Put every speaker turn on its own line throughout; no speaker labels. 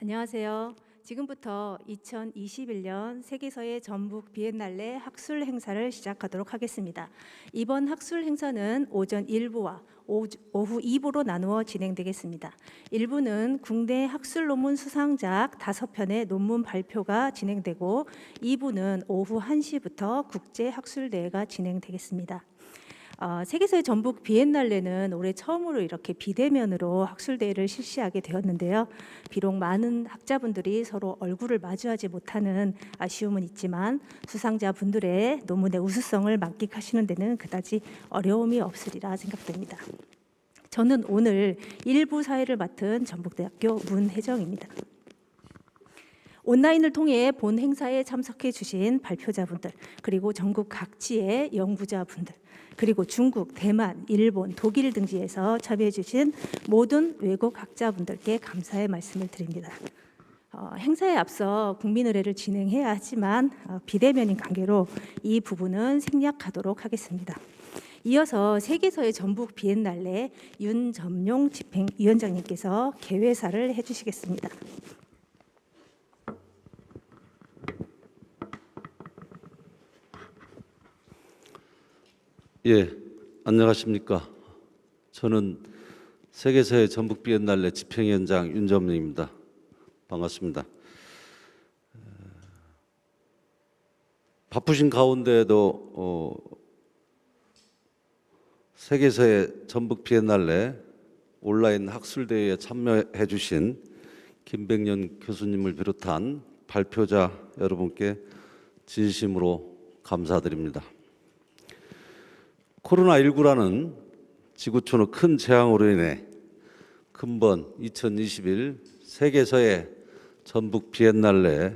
안녕하세요. 지금부터 2021년 세계서예 전북 비엔날레 학술 행사를 시작하도록 하겠습니다. 이번 학술 행사는 오전 1부와 오후 2부로 나누어 진행되겠습니다. 1부는 국내 학술 논문 수상작 5편의 논문 발표가 진행되고 2부는 오후 1시부터 국제 학술대회가 진행되겠습니다. 세계서의 전북 비엔날레는 올해 처음으로 이렇게 비대면으로 학술대회를 실시하게 되었는데요. 비록 많은 학자분들이 서로 얼굴을 마주하지 못하는 아쉬움은 있지만 수상자분들의 논문의 우수성을 만끽하시는 데는 그다지 어려움이 없으리라 생각됩니다. 저는 오늘 일부 사회를 맡은 전북대학교 문혜정입니다. 온라인을 통해 본 행사에 참석해 주신 발표자분들, 그리고 전국 각지의 연구자분들, 그리고 중국, 대만, 일본, 독일 등지에서 참여해 주신 모든 외국 학자분들께 감사의 말씀을 드립니다. 행사에 앞서 국민의례를 진행해야 하지만 비대면인 관계로 이 부분은 생략하도록 하겠습니다. 이어서 세계서의 전북 비엔날레 윤점용 집행위원장님께서 개회사를 해주시겠습니다.
예, 안녕하십니까. 저는 세계서예 전북 비엔날레 집행위원장 윤점용입니다. 반갑습니다. 바쁘신 가운데에도 세계서예 전북 비엔날레 온라인 학술대회에 참여해 주신 김백년 교수님을 비롯한 발표자 여러분께 진심으로 감사드립니다. 코로나19라는 지구촌의 큰 재앙으로 인해 금번 2021 세계서예 전북 비엔날레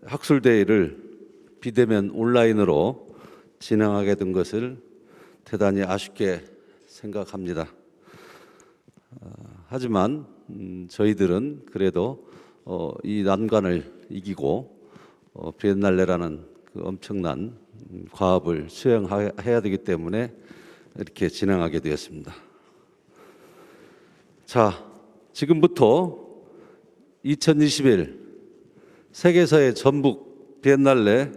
학술대회를 비대면 온라인으로 진행하게 된 것을 대단히 아쉽게 생각합니다. 하지만 저희들은 그래도 이 난관을 이기고 비엔날레라는 그 엄청난 과업을 수행해야 되기 때문에 이렇게 진행하게 되었습니다. 자, 지금부터 2021 세계서예 전북 비엔날레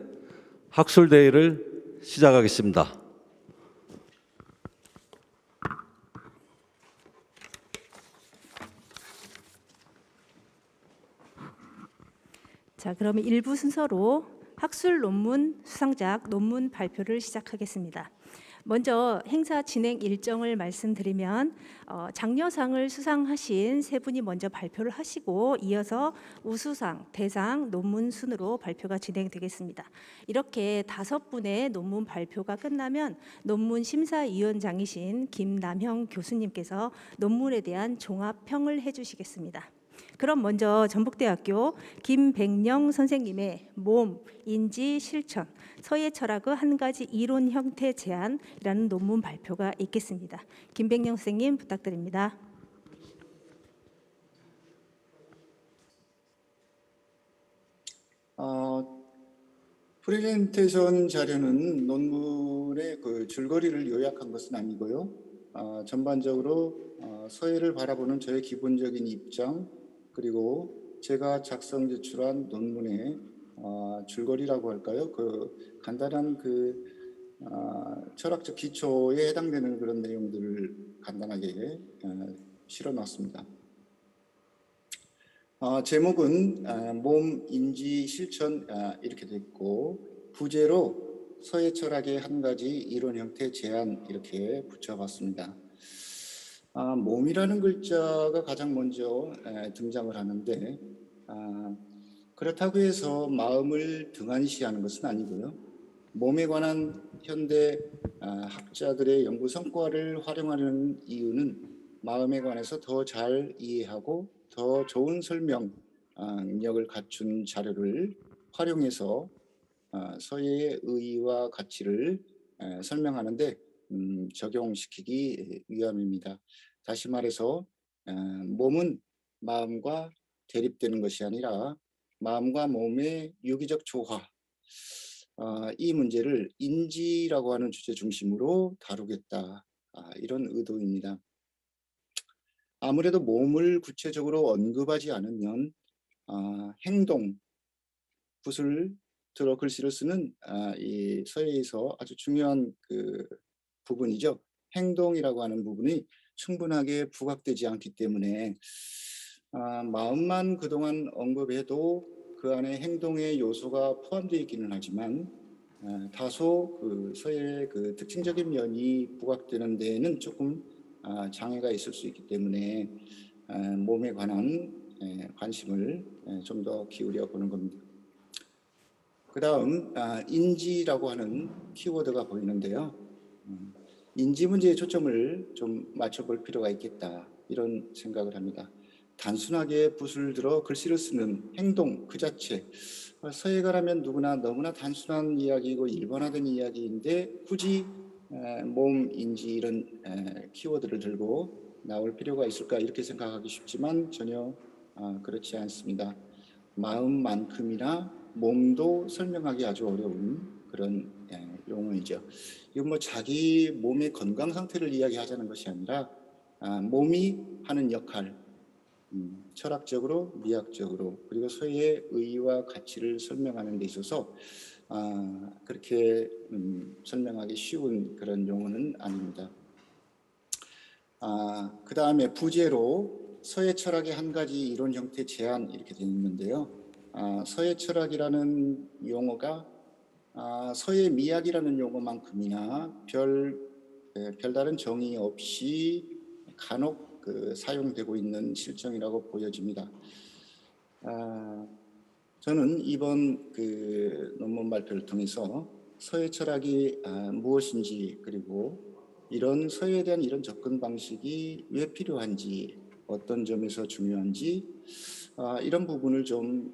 학술대회를 시작하겠습니다.
자, 그러면 1부 순서로 학술 논문 수상작 논문 발표를 시작하겠습니다. 먼저 행사 진행 일정을 말씀드리면 장려상을 수상하신 세 분이 먼저 발표를 하시고 이어서 우수상, 대상, 논문 순으로 발표가 진행되겠습니다. 이렇게 5분의 논문 발표가 끝나면 논문 심사위원장이신 김남형 교수님께서 논문에 대한 종합평을 해주시겠습니다. 그럼 먼저 전북대학교 김백령 선생님의 몸, 인지, 실천, 서예 철학의 한 가지 이론 형태 제안이라는 논문 발표가 있겠습니다. 김백령 선생님 부탁드립니다.
프레젠테이션 자료는 논문의 그 줄거리를 요약한 것은 아니고요. 전반적으로 서예를 바라보는 저의 기본적인 입장, 그리고 제가 작성 제출한 논문의 줄거리라고 할까요? 그 간단한 그 철학적 기초에 해당되는 그런 내용들을 간단하게 실어놨습니다. 제목은 몸, 인지, 실천 이렇게 됐고, 부제로 서예 철학의 한 가지 이론 형태 제안 이렇게 붙여봤습니다. 몸이라는 글자가 가장 먼저 등장을 하는데, 그렇다고 해서 마음을 등한시하는 것은 아니고요. 몸에 관한 현대 학자들의 연구 성과를 활용하는 이유는 마음에 관해서 더 잘 이해하고 더 좋은 설명 능력을 갖춘 자료를 활용해서 서예의 의의와 가치를 설명하는데 적용시키기 위함입니다. 다시 말해서 몸은 마음과 대립되는 것이 아니라 마음과 몸의 유기적 조화, 이 문제를 인지라고 하는 주제 중심으로 다루겠다, 이런 의도입니다. 아무래도 몸을 구체적으로 언급하지 않으면 행동, 붓을 들어 글씨를 쓰는 이 서예에서 아주 중요한 그 부분이죠. 행동이라고 하는 부분이 충분하게 부각되지 않기 때문에 마음만 그동안 언급해도 그 안에 행동의 요소가 포함되어 있기는 하지만 다소 그 서예의 그 특징적인 면이 부각되는 데에는 조금 장애가 있을 수 있기 때문에 몸에 관한 관심을 좀 더 기울여 보는 겁니다. 그 다음 인지라고 하는 키워드가 보이는데요. 인지 문제에 초점을 좀 맞춰볼 필요가 있겠다 이런 생각을 합니다. 단순하게 붓을 들어 글씨를 쓰는 행동 그 자체 서예가라면 누구나 너무나 단순한 이야기이고 일반화된 이야기인데 굳이 몸, 인지 이런 키워드를 들고 나올 필요가 있을까 이렇게 생각하기 쉽지만 전혀 그렇지 않습니다. 마음만큼이나 몸도 설명하기 아주 어려운 그런 용어이죠. 이건 뭐 자기 몸의 건강 상태를 이야기하자는 것이 아니라 몸이 하는 역할, 철학적으로, 미학적으로 그리고 서예의 의의와 가치를 설명하는 데 있어서 그렇게 설명하기 쉬운 그런 용어는 아닙니다. 그 다음에 부제로 서예 철학의 한 가지 이론 형태 제안 이렇게 되어 있는데요. 서예 철학이라는 용어가 서예 미학이라는 용어만큼이나 별다른 정의 없이 간혹 사용되고 있는 실정이라고 보여집니다. 저는 이번 그 논문 발표를 통해서 서예 철학이 무엇인지 그리고 이런 서예에 대한 이런 접근 방식이 왜 필요한지 어떤 점에서 중요한지 이런 부분을 좀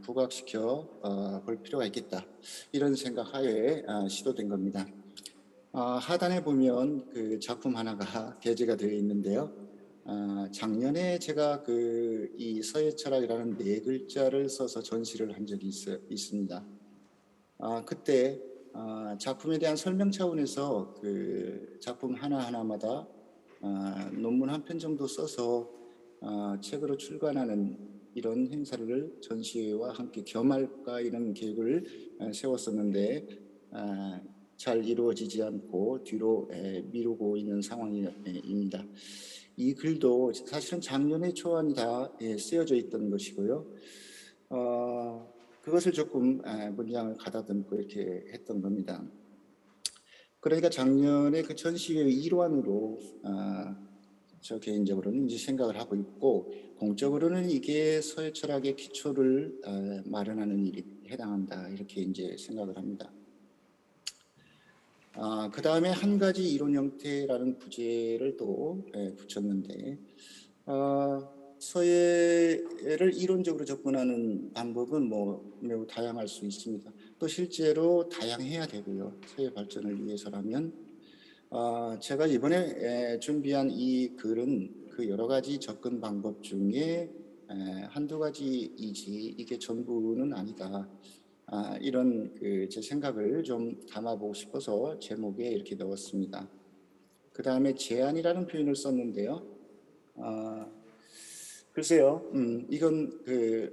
부각시켜 볼 필요가 있겠다 이런 생각하에 시도된 겁니다. 하단에 보면 그 작품 하나가 게재가 되어 있는데요. 작년에 제가 이 서예 철학이라는 4글자를 써서 전시를 한 적이 있습니다. 그때 작품에 대한 설명 차원에서 그 작품 하나하나마다 논문 한 편 정도 써서 책으로 출간하는 이런 행사를 전시회와 함께 겸할까 이런 계획을 세웠었는데 잘 이루어지지 않고 뒤로 미루고 있는 상황입니다. 이 글도 사실은 작년에 초안이 다 쓰여져 있던 것이고요. 그것을 조금 문장을 가다듬고 이렇게 했던 겁니다. 그러니까 작년에 그 전시회의 일환으로 저 개인적으로는 이제 생각을 하고 있고 공적으로는 이게 서예 철학의 기초를 마련하는 일이 해당한다 이렇게 이제 생각을 합니다. 그 다음에 한 가지 이론 형태라는 부제를 또 붙였는데 서예를 이론적으로 접근하는 방법은 뭐 매우 다양할 수 있습니다. 또 실제로 다양해야 되고요. 서예 발전을 위해서라면 제가 이번에 준비한 이 글은 그 여러 가지 접근 방법 중에 한두 가지이지 이게 전부는 아니다. 이런 제 생각을 좀 담아보고 싶어서 제목에 이렇게 넣었습니다. 그 다음에 제안이라는 표현을 썼는데요. 글쎄요, 이건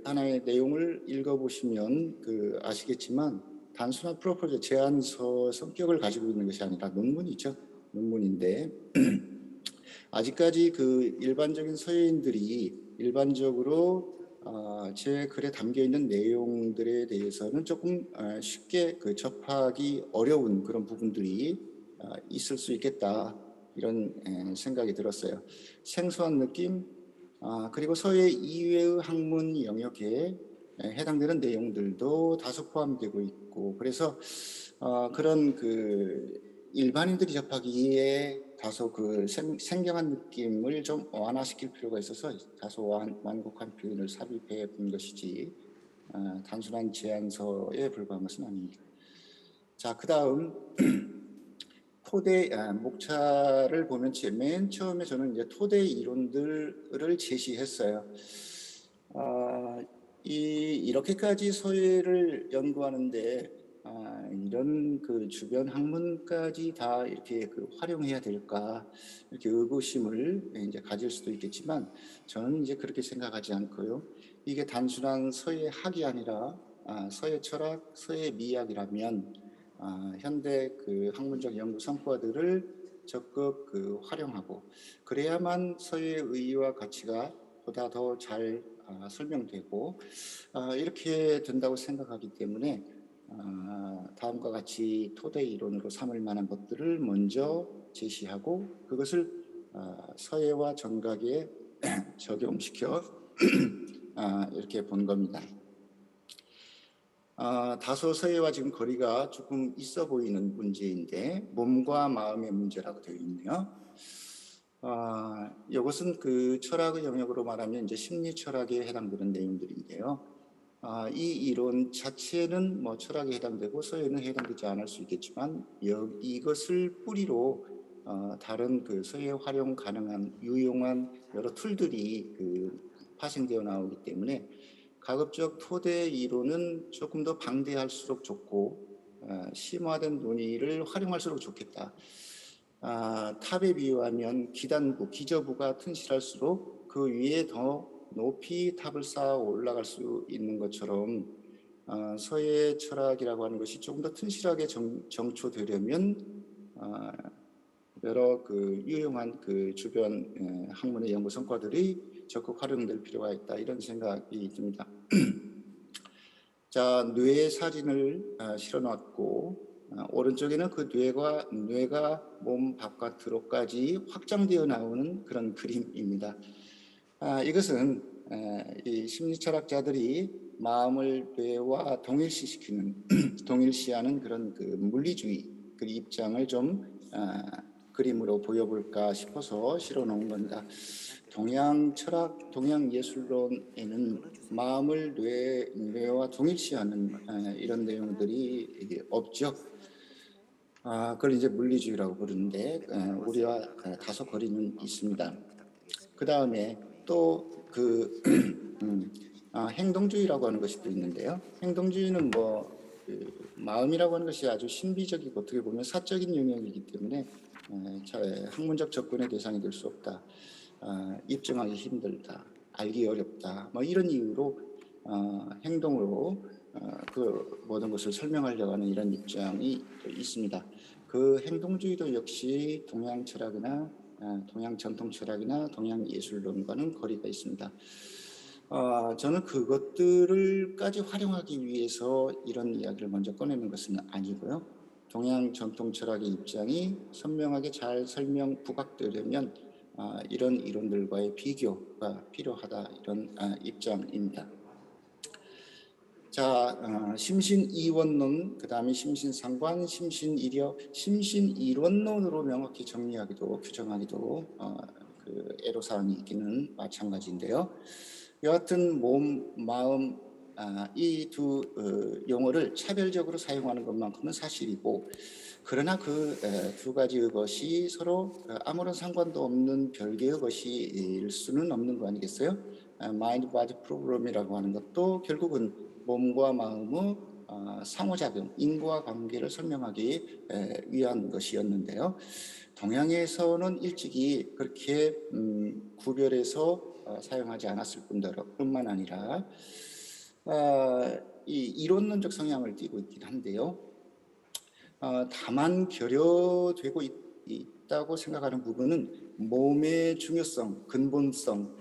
하나의 내용을 읽어보시면 아시겠지만 단순한 프로포즈 제안서 성격을 가지고 있는 것이 아니라 논문이죠. 논문인데 아직까지 일반적인 서예인들이 일반적으로 제 글에 담겨 있는 내용들에 대해서는 조금 쉽게 접하기 어려운 그런 부분들이 있을 수 있겠다 이런 생각이 들었어요. 생소한 느낌 그리고 서예 이외의 학문 영역에 해당되는 내용들도 다소 포함되고 있고 그래서 그런 일반인들이 접하기에 다소 생경한 느낌을 좀 완화시킬 필요가 있어서 다소 완곡한 표현을 삽입해 본 것이지 단순한 제안서에 불과한 것은 아닙니다. 자, 그 다음 토대 목차를 보면 맨 처음에 저는 이제 토대 이론들을 제시했어요. 이렇게까지 서예를 연구하는데 이런 그 주변 학문까지 다 이렇게 그 활용해야 될까 이렇게 의구심을 이제 가질 수도 있겠지만 저는 이제 그렇게 생각하지 않고요. 이게 단순한 서예 학이 아니라 서예 철학, 서예 미학이라면 현대 그 학문적 연구 성과들을 적극 그 활용하고 그래야만 서예의 의의와 가치가 보다 더 잘 설명되고 이렇게 된다고 생각하기 때문에 다음과 같이 토대 이론으로 삼을 만한 것들을 먼저 제시하고 그것을 서예와 정각에 적용시켜 이렇게 본 겁니다. 다소 서예와 지금 거리가 조금 있어 보이는 문제인데 몸과 마음의 문제라고 되어 있네요. 이것은 그 철학의 영역으로 말하면 이제 심리 철학에 해당되는 내용들인데요. 이 이론 자체는 뭐 철학에 해당되고 서예는 해당되지 않을 수 있겠지만 이것을 뿌리로 다른 그 서예 활용 가능한 유용한 여러 툴들이 그 파생되어 나오기 때문에 가급적 토대 이론은 조금 더 방대할수록 좋고 심화된 논의를 활용할수록 좋겠다. 탑에 비유하면 기단부, 기저부가 튼실할수록 그 위에 더 높이 탑을 쌓아 올라갈 수 있는 것처럼 서예 철학이라고 하는 것이 조금 더 튼실하게 정초되려면 여러 그 유용한 그 주변 학문의 연구 성과들이 적극 활용될 필요가 있다 이런 생각이 듭니다. 자, 뇌 사진을 실어놨고 오른쪽에는 그 뇌가 몸 바깥으로까지 확장되어 나오는 그런 그림입니다. 이것은 이 심리철학자들이 마음을 뇌와 동일시하는 그런 그 물리주의 그 입장을 좀 그림으로 보여볼까 싶어서 실어놓은 겁니다. 동양 철학, 동양 예술론에는 마음을 뇌와 동일시하는 이런 내용들이 없죠. 그걸 이제 물리주의라고 부르는데 우리와 다소 거리는 있습니다. 그 다음에 또 그 행동주의라고 하는 것이 또 있는데요. 행동주의는 마음이라고 하는 것이 아주 신비적이고 어떻게 보면 사적인 영역이기 때문에 학문적 접근의 대상이 될 수 없다. 입증하기 힘들다. 알기 어렵다. 뭐 이런 이유로 행동으로 그 모든 것을 설명하려고 하는 이런 입장이 있습니다. 그 행동주의도 역시 동양 철학이나 동양 전통 철학이나 동양 예술론과는 거리가 있습니다. 저는 그것들을까지 활용하기 위해서 이런 이야기를 먼저 꺼내는 것은 아니고요. 동양 전통 철학의 입장이 선명하게 잘 부각되려면 이런 이론들과의 비교가 필요하다 이런 입장입니다. 자, 심신이원론, 그 다음에 심신상관, 심신이력, 심신이론론으로 명확히 정리하기도 규정하기도 그 애로사항이 있기는 마찬가지인데요. 여하튼 몸, 마음 이 두 용어를 차별적으로 사용하는 것만큼은 사실이고 그러나 그 두 가지의 것이 서로 아무런 상관도 없는 별개의 것일 수는 없는 거 아니겠어요? 마인드 바디 프로그램이라고 하는 것도 결국은 몸과 마음의 상호작용, 인과관계를 설명하기 위한 것이었는데요. 동양에서는 일찍이 그렇게 구별해서 사용하지 않았을 뿐만 아니라 이 이론론적 성향을 띠고 있긴 한데요. 다만 결여되고 있다고 생각하는 부분은 몸의 중요성, 근본성,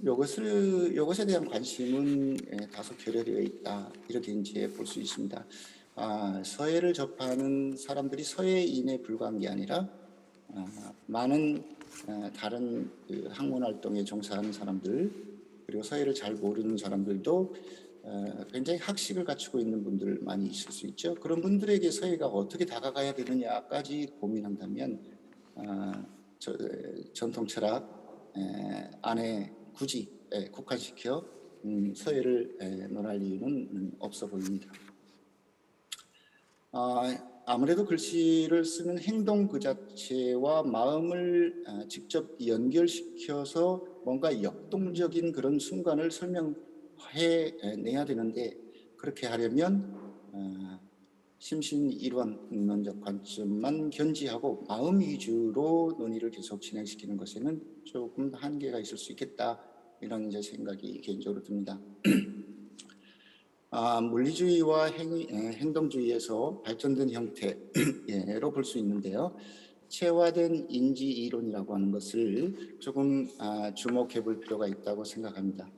이것에 대한 관심은 다소 결여되어 있다 이렇게 이제 볼 수 있습니다. 서예를 접하는 사람들이 서예인에 불과한 게 아니라 많은 다른 그 학문 활동에 종사하는 사람들 그리고 서예를 잘 모르는 사람들도 굉장히 학식을 갖추고 있는 분들 많이 있을 수 있죠. 그런 분들에게 서예가 어떻게 다가가야 되느냐까지 고민한다면 전통 철학 안에 굳이 국한시켜 서예를 논할 이유는 없어 보입니다. 아무래도 글씨를 쓰는 행동 그 자체와 마음을 직접 연결시켜서 뭔가 역동적인 그런 순간을 설명해내야 되는데 그렇게 하려면 심신 이론적 관점만 견지하고 마음 위주로 논의를 계속 진행시키는 것에는 조금 한계가 있을 수 있겠다, 이런 이제 생각이 개인적으로 듭니다. 물리주의와 행동주의에서 발전된 형태로 볼 수 있는데요. 체화된 인지 이론이라고 하는 것을 조금 주목해 볼 필요가 있다고 생각합니다.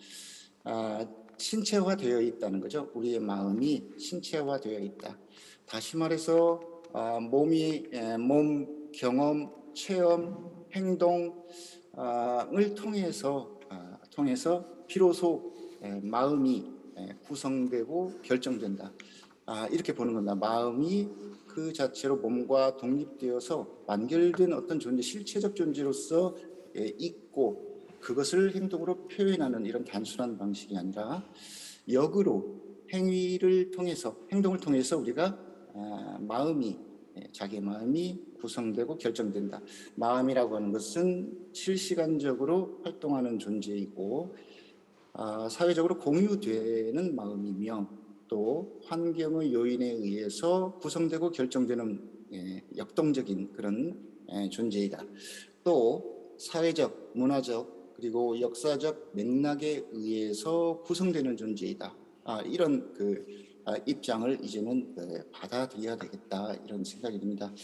신체화되어 있다는 거죠. 우리의 마음이 신체화되어 있다. 다시 말해서 몸 경험, 체험, 행동을 통해서 비로소 마음이 구성되고 결정된다. 이렇게 보는 겁니다. 마음이 그 자체로 몸과 독립되어서 완결된 어떤 존재, 실체적 존재로서 있고 그것을 행동으로 표현하는 이런 단순한 방식이 아니라 역으로 행동을 통해서 우리가 자기의 마음이 구성되고 결정된다. 마음이라고 하는 것은 실시간적으로 활동하는 존재이고 사회적으로 공유되는 마음이며 또 환경의 요인에 의해서 구성되고 결정되는 역동적인 그런 존재이다. 또 사회적, 문화적 그리고 역사적 맥락에 의해서 구성되는 존재이다. 이런 입장을 이제는 받아들여야 되겠다, 이런 생각이 듭니다.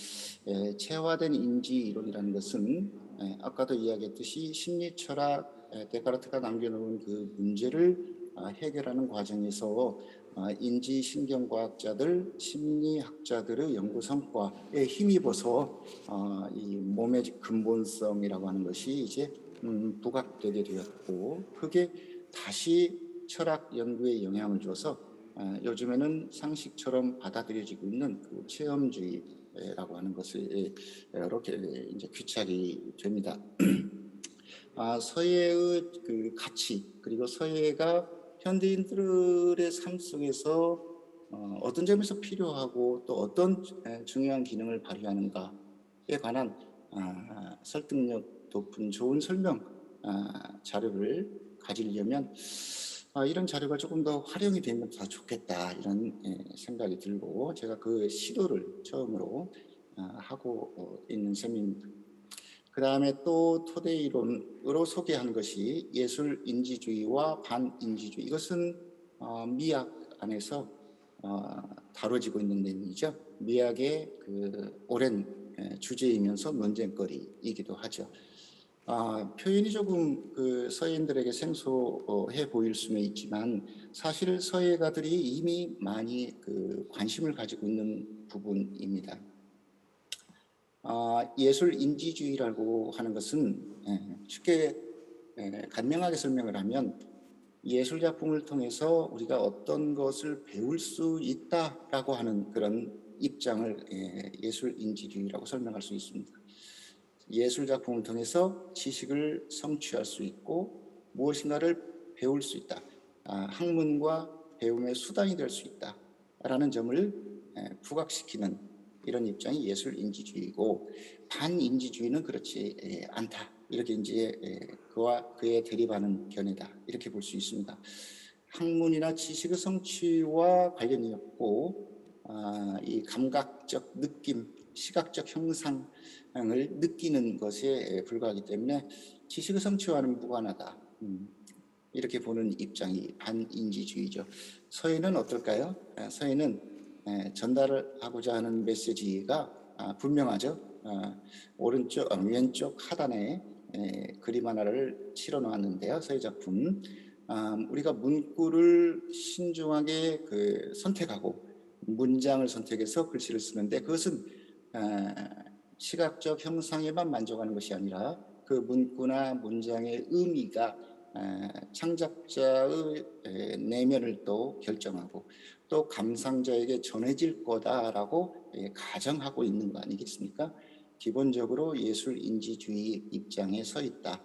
체화된 인지 이론이라는 것은 아까도 이야기했듯이 심리 철학 데카르트가 남겨놓은 그 문제를 해결하는 과정에서 인지신경과학자들, 심리학자들의 연구 성과에 힘입어서 이 몸의 근본성이라고 하는 것이 이제 부각되게 되었고, 그게 다시 철학 연구에 영향을 줘서 요즘에는 상식처럼 받아들여지고 있는 그 체험주의라고 하는 것을 이렇게 이제 귀착이 됩니다. 서예의 그 가치, 그리고 서예가 현대인들의 삶 속에서 어떤 점에서 필요하고 또 어떤 중요한 기능을 발휘하는가에 관한 설득력 높은 좋은 설명 자료를 가지려면 이런 자료가 조금 더 활용이 되면 더 좋겠다, 이런 생각이 들고 제가 그 시도를 처음으로 하고 있는 셈입니다. 그 다음에 또 토대 이론으로 소개한 것이 예술인지주의와 반인지주의. 이것은 미학 안에서 다뤄지고 있는 내용이죠. 미학의 그 오랜 주제이면서 논쟁거리이기도 하죠. 표현이 조금 그 서예인들에게 생소해 보일 수는 있지만 사실 서예가들이 이미 많이 그 관심을 가지고 있는 부분입니다. 예술 인지주의라고 하는 것은 쉽게 간명하게 설명을 하면 예술 작품을 통해서 우리가 어떤 것을 배울 수 있다라고 하는 그런 입장을 예술 인지주의라고 설명할 수 있습니다. 예술 작품을 통해서 지식을 성취할 수 있고 무엇인가를 배울 수 있다. 학문과 배움의 수단이 될 수 있다라는 점을 부각시키는 이런 입장이 예술인지주의고, 반인지주의는 그렇지 않다, 이렇게 이제 그와 그에 대립하는 견해다, 이렇게 볼 수 있습니다. 학문이나 지식의 성취와 관련이 없고 이 감각적 느낌, 시각적 형상을 느끼는 것에 불과하기 때문에 지식의 성취와는 무관하다, 이렇게 보는 입장이 반인지주의죠. 서예는 어떨까요? 서예는 전달을 하고자 하는 메시지가 분명하죠. 왼쪽 하단에 그림 하나를 실어 놓았는데요. 서예 작품. 우리가 문구를 신중하게 선택하고 문장을 선택해서 글씨를 쓰는데 그것은 시각적 형상에만 만족하는 것이 아니라 그 문구나 문장의 의미가 창작자의 내면을 또 결정하고 또 감상자에게 전해질 거다라고 가정하고 있는 거 아니겠습니까? 기본적으로 예술인지주의 입장에 서 있다.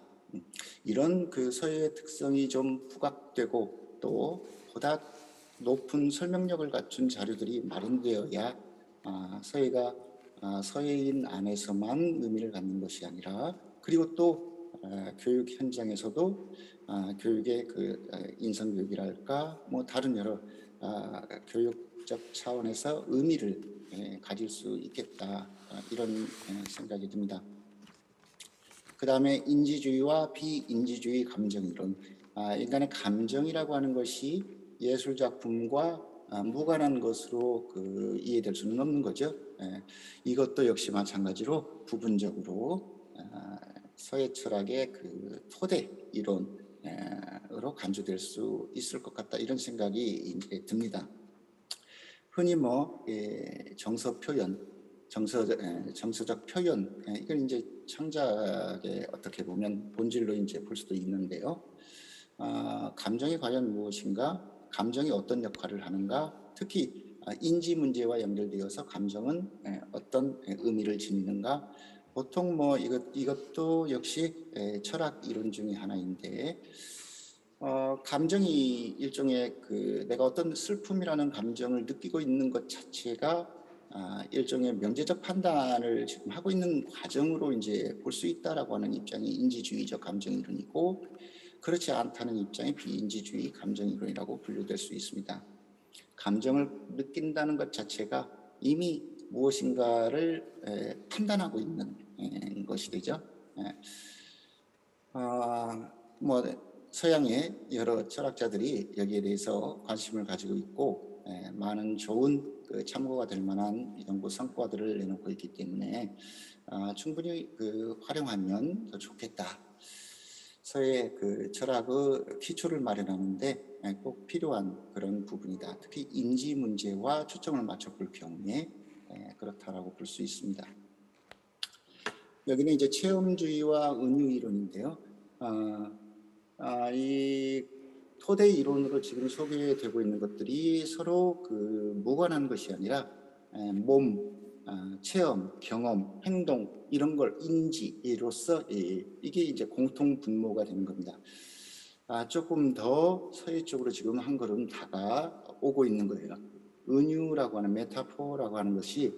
이런 그 서예의 특성이 좀 부각되고 또 보다 높은 설명력을 갖춘 자료들이 마련되어야 서예가 서예인 안에서만 의미를 갖는 것이 아니라 그리고 또 교육 현장에서도 교육의 그 인성교육이랄까 뭐 다른 여러 교육 예술적 차원에서 의미를 가질 수 있겠다, 이런 생각이 듭니다. 그 다음에 인지주의와 비인지주의 감정이론. 인간의 감정이라고 하는 것이 예술 작품과 무관한 것으로 이해될 수는 없는 거죠. 이것도 역시 마찬가지로 부분적으로 서예 철학의 토대 이론으로 간주될 수 있을 것 같다, 이런 생각이 이제 듭니다. 흔히 정서 표현, 정서적 표현, 이건 이제 창작의 어떻게 보면 본질로 이제 볼 수도 있는데요. 감정이 과연 무엇인가, 감정이 어떤 역할을 하는가, 특히 인지 문제와 연결되어서 감정은 어떤 의미를 지니는가. 보통 이것도 역시 철학 이론 중에 하나인데, 감정이 일종의 내가 어떤 슬픔이라는 감정을 느끼고 있는 것 자체가 일종의 명제적 판단을 지금 하고 있는 과정으로 이제 볼 수 있다라고 하는 입장이 인지주의적 감정 이론이고, 그렇지 않다는 입장이 비인지주의 감정 이론이라고 분류될 수 있습니다. 감정을 느낀다는 것 자체가 이미 무엇인가를 판단하고 있는 것이 되죠. 서양의 여러 철학자들이 여기에 대해서 관심을 가지고 있고, 많은 좋은 참고가 될 만한 연구 성과들을 내놓고 있기 때문에 충분히 활용하면 더 좋겠다. 서예 철학의 기초를 마련하는데 꼭 필요한 그런 부분이다. 특히 인지 문제와 초점을 맞춰볼 경우에 그렇다라고 볼 수 있습니다. 여기는 이제 체험주의와 은유 이론인데요. 이 토대 이론으로 지금 소개되고 있는 것들이 서로 무관한 것이 아니라 몸, 체험, 경험, 행동, 이런 걸 인지로서 이게 이제 공통 분모가 되는 겁니다. 조금 더 서예 쪽으로 지금 한 걸음 다가오고 있는 거예요. 은유라고 하는 메타포라고 하는 것이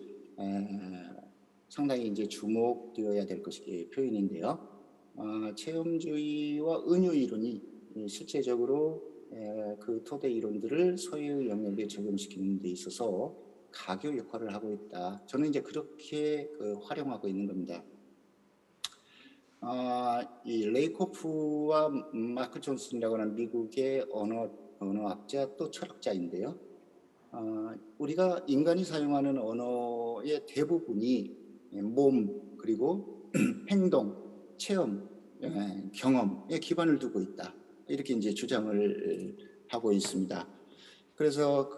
상당히 이제 주목되어야 될 것이 표현인데요. 체험주의와 은유 이론이 실제적으로 토대 이론들을 서예의 영역에 적용시키는 데 있어서 가교 역할을 하고 있다. 저는 이제 그렇게 활용하고 있는 겁니다. 이 레이코프와 마크 존슨이라고 하는 미국의 언어학자 또 철학자인데요. 우리가 인간이 사용하는 언어의 대부분이 몸, 그리고 행동, 체험, 경험에 기반을 두고 있다, 이렇게 이제 주장을 하고 있습니다. 그래서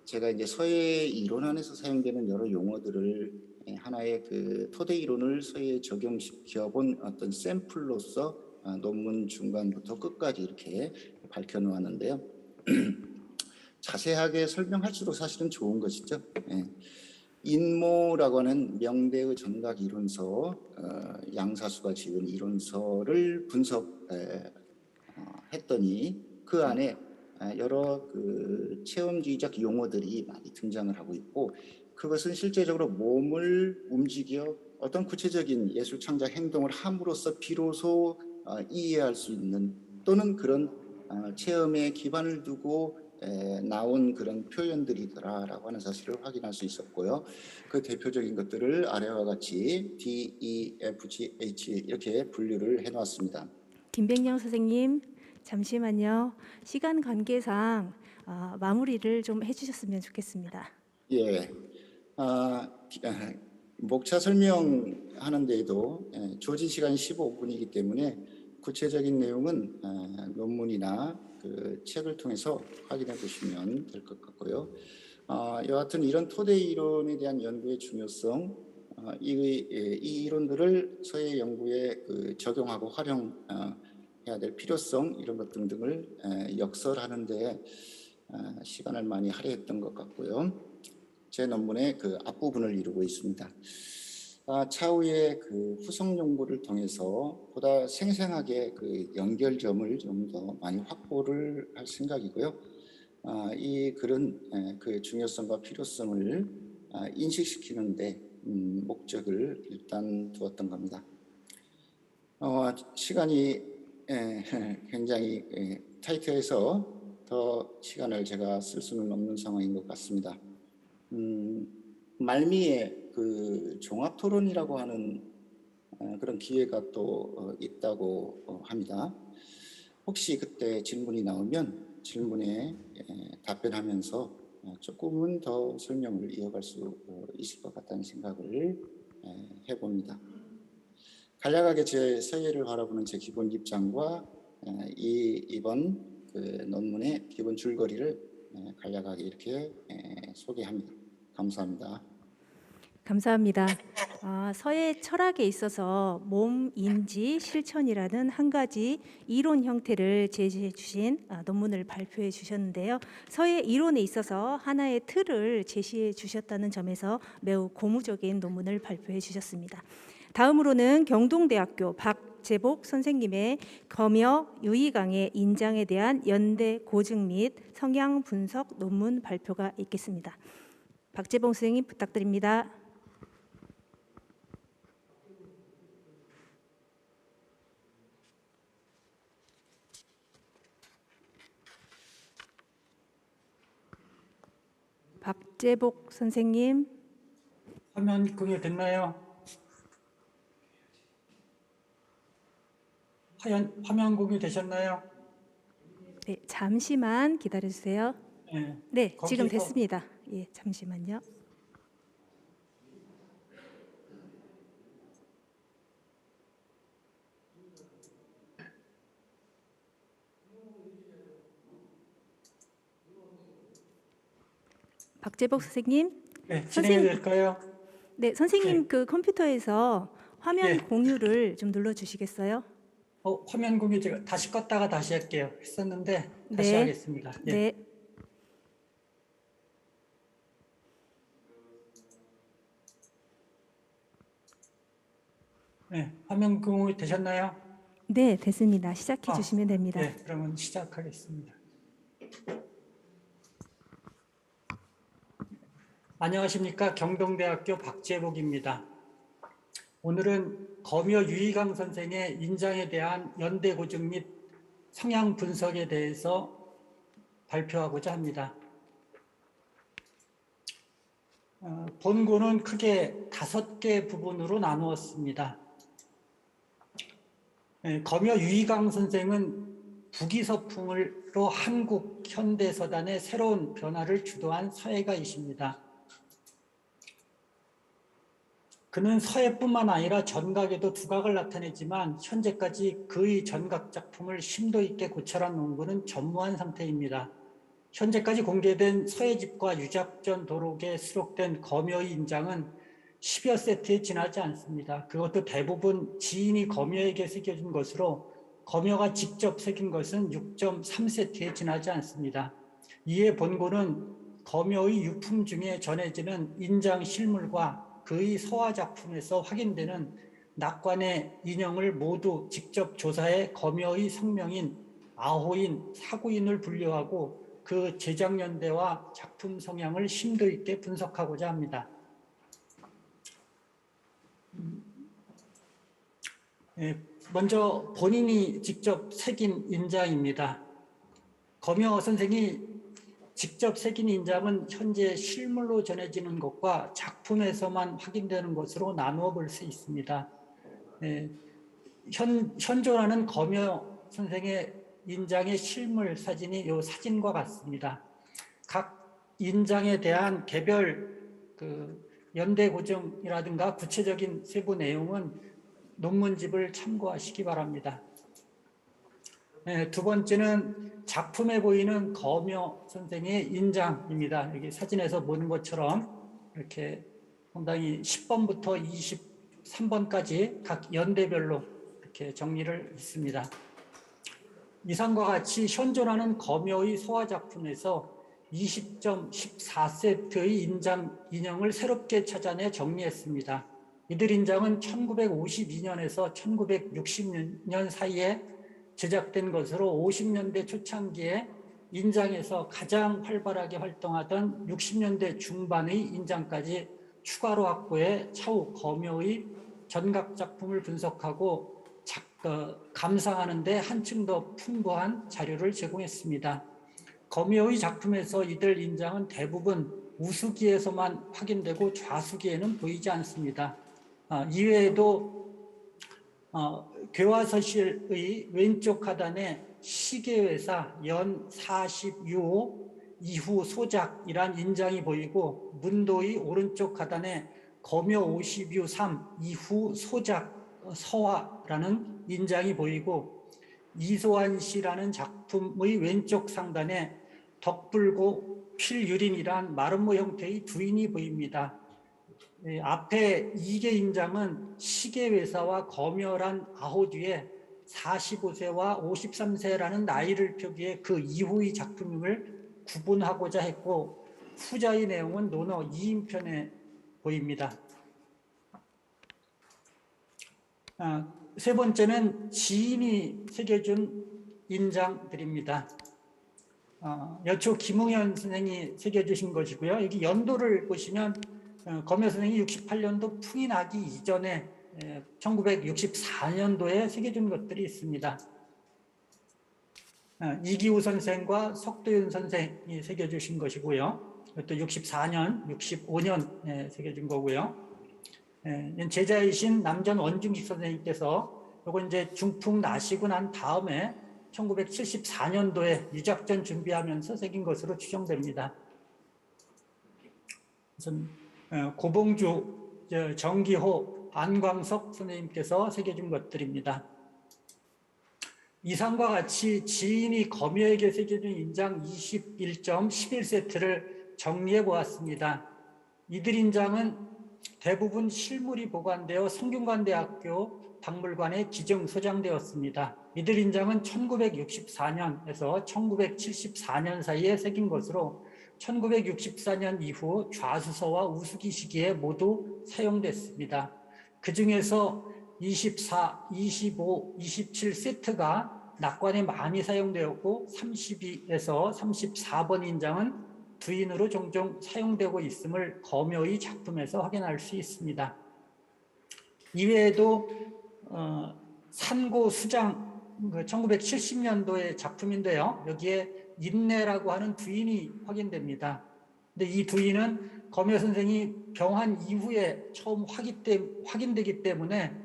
제가 이제 서예 이론 안에서 사용되는 여러 용어들을 하나의 토대 이론을 서예에 적용시켜 본 어떤 샘플로서 논문 중간부터 끝까지 이렇게 밝혀놓았는데요. 자세하게 설명할수록 사실은 좋은 것이죠. 인모라고 하는 명대의 정각 이론서, 양사수가 지은 이론서를 분석했더니 그 안에 여러 체험주의적 용어들이 많이 등장을 하고 있고, 그것은 실제적으로 몸을 움직여 어떤 구체적인 예술 창작 행동을 함으로써 비로소 이해할 수 있는, 또는 그런 체험에 기반을 두고 나온 그런 표현들이더라라고 하는 사실을 확인할 수 있었고요. 그 대표적인 것들을 아래와 같이 D, E, F, G, H 이렇게 분류를 해놨습니다.
김백령 선생님, 잠시만요. 시간 관계상 마무리를 좀 해주셨으면 좋겠습니다.
예, 목차 설명하는 데에도 주어진 시간이 15분이기 때문에 구체적인 내용은 논문이나 책을 통해서 확인해 보시면 될 것 같고요. 여하튼 이런 토대 이론에 대한 연구의 중요성, 이 이론들을 서예 연구에 적용하고 활용해야 될 필요성, 이런 것 등등을 역설하는 데 시간을 많이 할애했던 것 같고요. 제 논문의 앞부분을 이루고 있습니다. 차후에 후속 연구를 통해서 보다 생생하게 연결점을 좀 더 많이 확보를 할 생각이고요. 이 글은 그 중요성과 필요성을 인식시키는데 목적을 일단 두었던 겁니다. 시간이 굉장히 타이트해서 더 시간을 제가 쓸 수는 없는 상황인 것 같습니다. 말미에 그 종합 토론이라고 하는 그런 기회가 또 있다고 합니다. 혹시 그때 질문이 나오면 질문에 답변하면서 조금은 더 설명을 이어갈 수 있을 것 같다는 생각을 해봅니다. 간략하게 제 서예를 바라보는 제 기본 입장과 이번 그 논문의 기본 줄거리를 간략하게 이렇게 소개합니다. 감사합니다.
감사합니다. 서예 철학에 있어서 몸, 인지, 실천이라는 한 가지 이론 형태를 제시해 주신 논문을 발표해 주셨는데요. 서예 이론에 있어서 하나의 틀을 제시해 주셨다는 점에서 매우 고무적인 논문을 발표해 주셨습니다. 다음으로는 경동대학교 박재복 선생님의 검여 유희강의 인장에 대한 연대 고증 및 성향 분석 논문 발표가 있겠습니다. 박재복 선생님 부탁드립니다. 박재복 선생님.
화면 공유됐나요? 화면 공유되셨나요?
네, 잠시만 기다려 주세요. 네, 지금 됐습니다. 예, 잠시만요. 박재복 선생님.
네, 진행이 될까요?
네, 선생님
네.
그 컴퓨터에서 화면
네. 공유를
좀 눌러 주시겠어요?
화면 공유 제가 다시 껐다가 다시 할게요. 했었는데 다시
네.
하겠습니다. 예.
네.
네, 화면 공유 되셨나요?
네, 됐습니다. 시작해 주시면 됩니다.
네, 그러면 시작하겠습니다. 안녕하십니까. 경동대학교 박재복입니다. 오늘은 검여 유희강 선생의 인장에 대한 연대 고증 및 성향 분석에 대해서 발표하고자 합니다. 본고는 크게 5개 부분으로 나누었습니다. 검여 유희강 선생은 북이서풍으로 한국 현대서단의 새로운 변화를 주도한 서예가이십니다. 그는 서예뿐만 아니라 전각에도 두각을 나타내지만 현재까지 그의 전각 작품을 심도 있게 고찰한 논문은 전무한 상태입니다. 현재까지 공개된 서예집과 유작전 도록에 수록된 검여의 인장은 10여 세트에 지나지 않습니다. 그것도 대부분 지인이 검여에게 새겨준 것으로 검여가 직접 새긴 것은 6.3세트에 지나지 않습니다. 이에 본고는 검여의 유품 중에 전해지는 인장 실물과 그의 서화 작품에서 확인되는 낙관의 인형을 모두 직접 조사해 검여의 성명인 아호인, 사구인을 분류하고 그 제작 연대와 작품 성향을 심도 있게 분석하고자 합니다. 먼저 본인이 직접 새긴 인장입니다. 검여 선생이 직접 새긴 인장은 현재 실물로 전해지는 것과 작품에서만 확인되는 것으로 나누어 볼 수 있습니다. 현존하는 검여 선생의 인장의 실물 사진이 이 사진과 같습니다. 각 인장에 대한 개별 연대 고증이라든가 구체적인 세부 내용은 논문집을 참고하시기 바랍니다. 두 번째는 작품에 보이는 검여 선생의 인장입니다. 여기 사진에서 보는 것처럼 이렇게 상당히 10번부터 23번까지 각 연대별로 이렇게 정리를 했습니다. 이상과 같이 현존하는 검여의 소화 작품에서 20.14세트의 인형을 새롭게 찾아내 정리했습니다. 이들 인장은 1952년에서 1960년 사이에 제작된 것으로 50년대 초창기에 인장에서 가장 활발하게 활동하던 60년대 중반의 인장까지 추가로 확보해 차후 검여의 전각 작품을 분석하고 감상하는 데 한층 더 풍부한 자료를 제공했습니다. 검여의 작품에서 이들 인장은 대부분 우수기에서만 확인되고 좌수기에는 보이지 않습니다. 이외에도 괴화서실의 왼쪽 하단에 시계회사 연 46호 이후 소작이란 인장이 보이고, 문도의 오른쪽 하단에 검여 50유 3 이후 소작 서화라는 인장이 보이고, 이소환시라는 작품의 왼쪽 상단에 덕불고 필유린이란 마름모 형태의 두인이 보입니다. 앞에 2개 인장은 시계회사와 검여란 아호 뒤에 45세와 53세라는 나이를 표기해 그 이후의 작품임을 구분하고자 했고, 후자의 내용은 논어 2인편에 보입니다. 세 번째는 지인이 새겨준 인장들입니다. 여초 김웅현 선생이 새겨주신 것이고요. 여기 연도를 보시면 검여 선생이 68년도 풍이 나기 이전에 1964년도에 새겨준 것들이 있습니다. 이기우 선생과 석도윤 선생이 새겨주신 것이고요. 또 64년, 65년에 새겨준 거고요. 제자이신 남전 원중식 선생님께서 요거 이제 중풍 나시고 난 다음에 1974년도에 유작전 준비하면서 새긴 것으로 추정됩니다. 우선 고봉주, 정기호, 안광석 선생님께서 새겨준 것들입니다. 이상과 같이 지인이 검여에게 새겨준 인장 21점 11세트를 정리해 보았습니다. 이들 인장은 대부분 실물이 보관되어 성균관대학교 박물관에 기증 소장되었습니다. 이들 인장은 1964년에서 1974년 사이에 새긴 것으로 1964년 이후 좌수서와 우수기 시기에 모두 사용됐습니다. 그 중에서 24, 25, 27세트가 낙관에 많이 사용되었고 32에서 34번 인장은 두인으로 종종 사용되고 있음을 검여의 작품에서 확인할 수 있습니다. 이외에도 산고 수장 1970년도의 작품인데요. 여기에 인내라고 하는 두인이 확인됩니다. 근데 이 두인은 검여 선생이 병환 이후에 처음 확인되기 때문에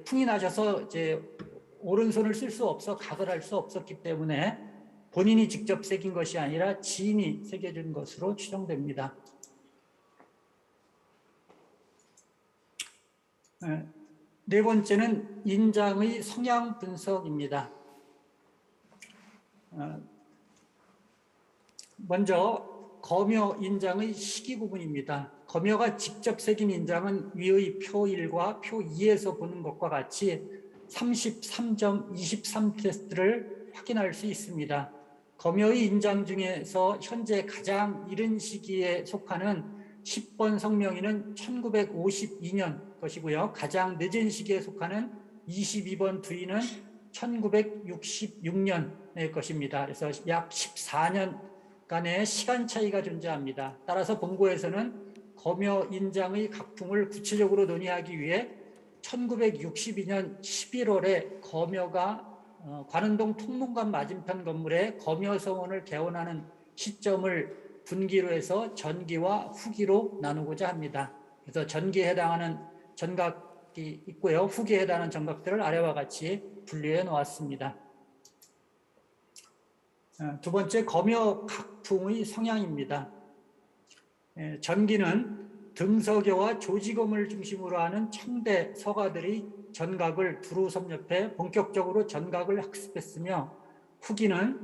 풍이 나셔서 이제 오른손을 쓸 수 없어 각을 할 수 없었기 때문에 본인이 직접 새긴 것이 아니라 지인이 새겨준 것으로 추정됩니다. 네 번째는 인장의 성향 분석입니다. 먼저 검여 인장의 시기 구분입니다. 검여가 직접 새긴 인장은 위의 표 1과 표 2에서 보는 것과 같이 33점 23테스트를 확인할 수 있습니다. 검여의 인장 중에서 현재 가장 이른 시기에 속하는 10번 성명인은 1952년 것이고요. 가장 늦은 시기에 속하는 22번 두인은 1966년의 것입니다. 그래서 약 14년간의 시간 차이가 존재합니다. 따라서 본고에서는 검여 인장의 각풍을 구체적으로 논의하기 위해 1962년 11월에 검여가 관운동 통문관 맞은편 건물에 검여서원을 개원하는 시점을 분기로 해서 전기와 후기로 나누고자 합니다. 그래서 전기에 해당하는 전각이 있고요. 후기에 해당하는 전각들을 아래와 같이 분류해 놓았습니다. 두 번째, 검여 각풍의 성향입니다. 전기는 등서교와 조지검을 중심으로 하는 청대 서가들이 전각을 두루 섭렵해 본격적으로 전각을 학습했으며, 후기는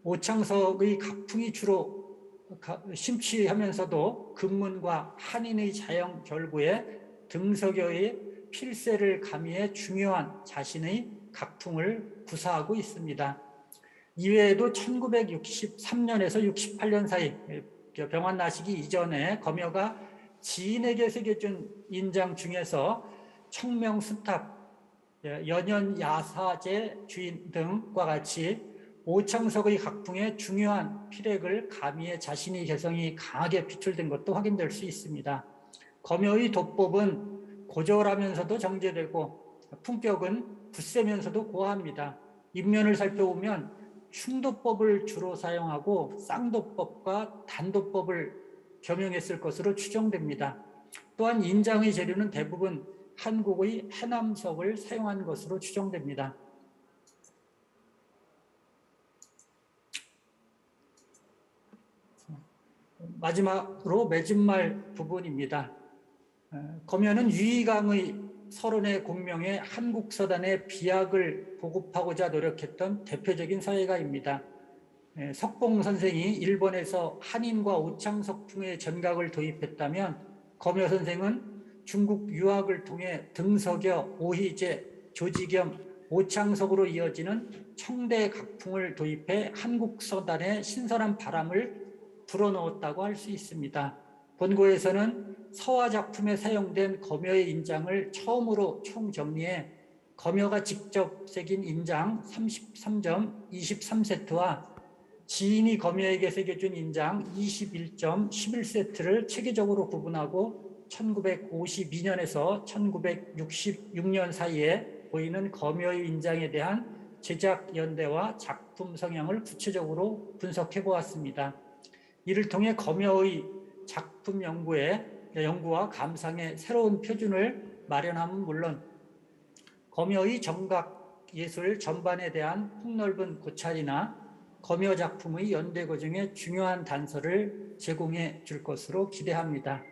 오창석의 각풍이 주로 심취하면서도 금문과 한인의 자영 결부에 등서교의 필세를 가미해 중요한 자신의 각풍을 구사하고 있습니다. 이외에도 1963년에서 68년 사이 병환 나시기 이전에 검여가 지인에게 새겨준 인장 중에서 청명수탑, 연연야사제 주인 등과 같이 오창석의 각풍의 중요한 필액을 가미해 자신의 개성이 강하게 비출된 것도 확인될 수 있습니다. 검여의 도법은 고졸하면서도 정제되고 품격은 굳세면서도 고화합니다. 입면을 살펴보면 충도법을 주로 사용하고 쌍도법과 단도법을 겸용했을 것으로 추정됩니다. 또한 인장의 재료는 대부분 한국의 해남석을 사용한 것으로 추정됩니다. 마지막으로 맺은말 부분입니다. 검연은 유희강의 서론의 공명에 한국서단의 비약을 보급하고자 노력했던 대표적인 사회가입니다. 석봉 선생이 일본에서 한인과 오창석풍의 전각을 도입했다면 검여 선생은 중국 유학을 통해 등석여, 오희제, 조지겸, 오창석으로 이어지는 청대 각풍을 도입해 한국서단의 신선한 바람을 불어넣었다고 할 수 있습니다. 본고에서는 서화 작품에 사용된 검여의 인장을 처음으로 총정리해 검여가 직접 새긴 인장 33점 23세트와 지인이 검여에게 새겨준 인장 21점 11세트를 체계적으로 구분하고 1952년에서 1966년 사이에 보이는 검여의 인장에 대한 제작 연대와 작품 성향을 구체적으로 분석해 보았습니다. 이를 통해 검여의 작품 연구와 감상의 새로운 표준을 마련함은 물론 검여의 정각 예술 전반에 대한 폭넓은 고찰이나 검여 작품의 연대 과정의 중요한 단서를 제공해 줄 것으로 기대합니다.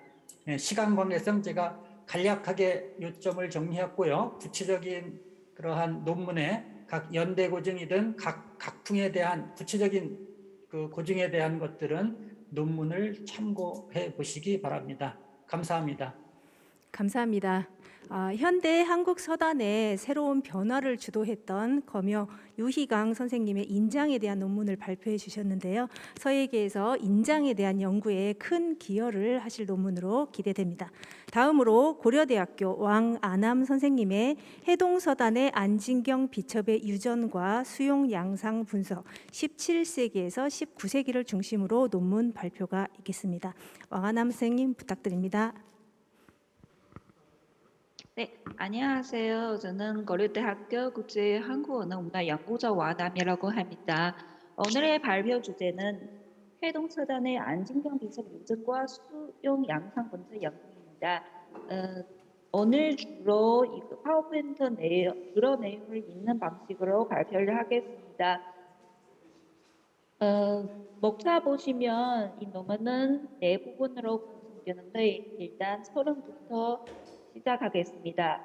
시간 관계상 제가 간략하게 요점을 정리했고요. 구체적인 그러한 논문에 각 연대 고증이든 각 각풍에 대한 구체적인 그 고증에 대한 것들은 논문을 참고해 보시기 바랍니다. 감사합니다.
감사합니다. 현대 한국 서단의 새로운 변화를 주도했던 검여 유희강 선생님의 인장에 대한 논문을 발표해 주셨는데요. 서예계에서 인장에 대한 연구에 큰 기여를 하실 논문으로 기대됩니다. 다음으로 고려대학교 왕아남 선생님의 해동서단의 안진경 비첩의 유전과 수용 양상 분석 17세기에서 19세기를 중심으로 논문 발표가 있겠습니다. 왕아남 선생님 부탁드립니다.
네, 안녕하세요. 저는 고려대학교 국제한국언어문화연구소 와남이라고 합니다. 오늘의 발표 주제는 해동서단의 안진경 비첩 유전과 수용 양상 분석 연구입니다. 오늘 주로 이 파워포인트 주로 내용을 읽는 방식으로 발표를 하겠습니다. 목차 보시면 이 논문은 네 부분으로 구성되는데 일단 서론부터 시작하겠습니다.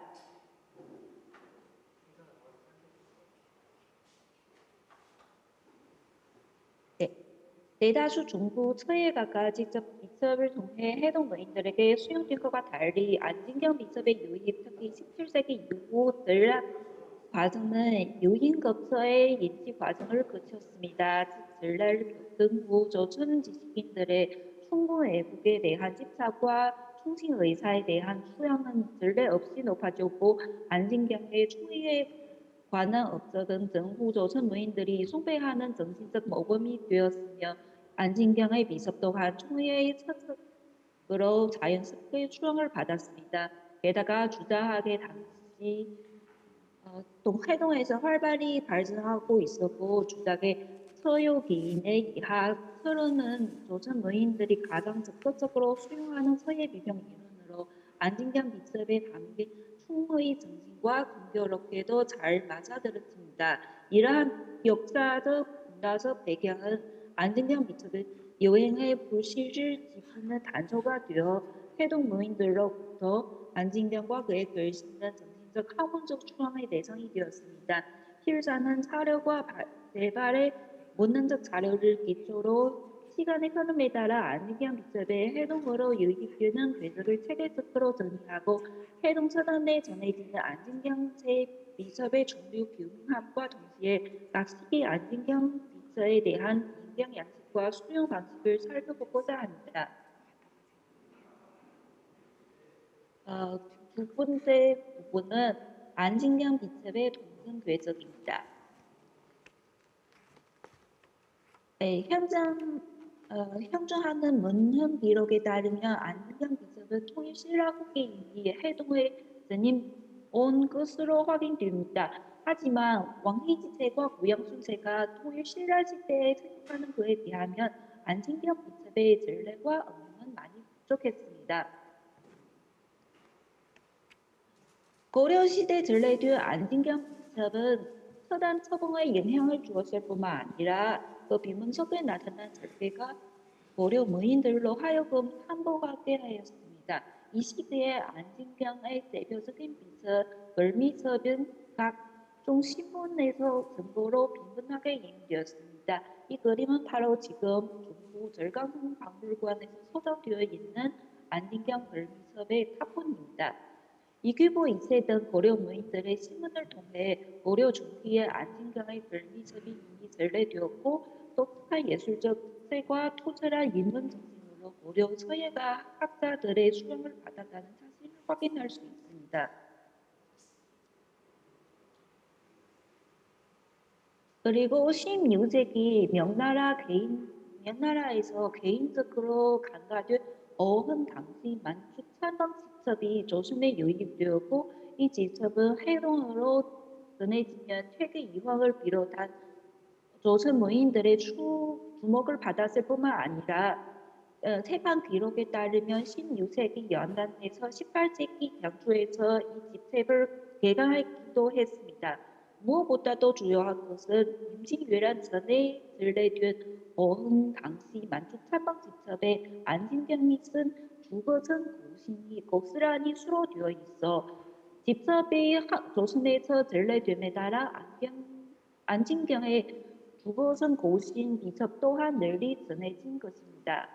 네, 대다수 중부 서예가가 직접 비첩을 통해 해동 노인들에게 수용된 것과 달리 안진경 비첩의 유입, 특히 17세기 이후 전락 과정은 유인급서의 인지 과정을 거쳤습니다. 즉, 전날 등부 조선 지식인들의 충분 애국에 대한 집착과 충신 의사에 대한 수양은 전례 없이 높아졌고 안진경의 총의에 관한 업적은 전후 조선 노인들이 숭배하는 정신적 모범이 되었으며 안진경의 비섭 또한 총의의 서석으로 자연스럽게 수용을 받았습니다. 게다가 주자하게 당시 해동에서 활발히 발전하고 있었고 주작의 서유기인의 이학 서론은 조선 노인들이 가장 적극적으로 수용하는 서예 비평 이론으로 안진경 비첩에 담긴 충의 정신과 공교롭게도 잘 맞아들었습니다. 이러한 역사적 문화적 배경은 안진경 비첩의 여행의 불씨를 지피는 단서가 되어 해동 노인들로부터 안진경과 그의 결신은 정신적 학문적 추앙의 대상이 되었습니다. 필사는 사료와 대발의 문헌적 자료를 기초로 시간의 흐름에 따라 안진경 비첩의 해동으로 유입되는 궤적을 체계적으로 정리하고 해동서단에 전해지는 안진경 비첩의 종류 규명함과 동시에 각 시기 안진경 비첩에 대한 인경 양식과 수용 방식을 살펴보고자 합니다. 두 번째 부분은 안진경 비첩의 동승 궤적입니다. 현존하는 문헌 기록에 따르면 안진경 비첩은 통일 신라 후기 이후에 해동의 전임 온 것으로 확인됩니다. 하지만 왕희지세과 고양순세가 통일 신라 시대에 생각하는 그에 비하면 안진경 비첩의 전례와 언명은 많이 부족했습니다. 고려시대 전래도 안진경 비첩은 서단 서봉에 영향을 주었을 뿐만 아니라 그 비문석에 나타난 절개가 고려 무인들로 하여금 한복하게 하였습니다. 이 시대에 안진경의 대표적인 비첩 을미섭은 각종 신문에서 정보로 빈번하게 인용되었습니다. 이 그림은 바로 지금 중부 절강박물관에서 소장되어 있는 안진경 을미섭의 타폰입니다. 이규보 2세 등 고려 무인들의 신문을 통해 고려 중기에 안진경의 을미섭이 이미 전래되었고 독특한 예술적 특색과 토절한 인문 정신으로 고려 서예가 학자들의 수령을 받았다는 사실을 확인할 수 있습니다. 그리고 16세기 명나라에서 개인적으로 간과된 어흥 당시 만축 찬방 지첩이 조선에 유입되었고 이 지첩은 해동으로 전해지면 퇴계 이황을 비롯한 조선 무인들의 주목을 받았을 뿐만 아니라 세방 기록에 따르면 16세기 연단에서 18세기 경주에서 이 지첩을 개강하기도 했습니다. 무엇보다도 중요한 것은 임진왜란 전에 전래된 어흥 당시 만축 찬방 지첩에 안진경이 쓴 주거전 고신이 고스란히 수록되어 있어 지첩이 조선에서 전래됨에 따라 안진경의 주거전 고신 비첩 또한 널리 전해진 것입니다.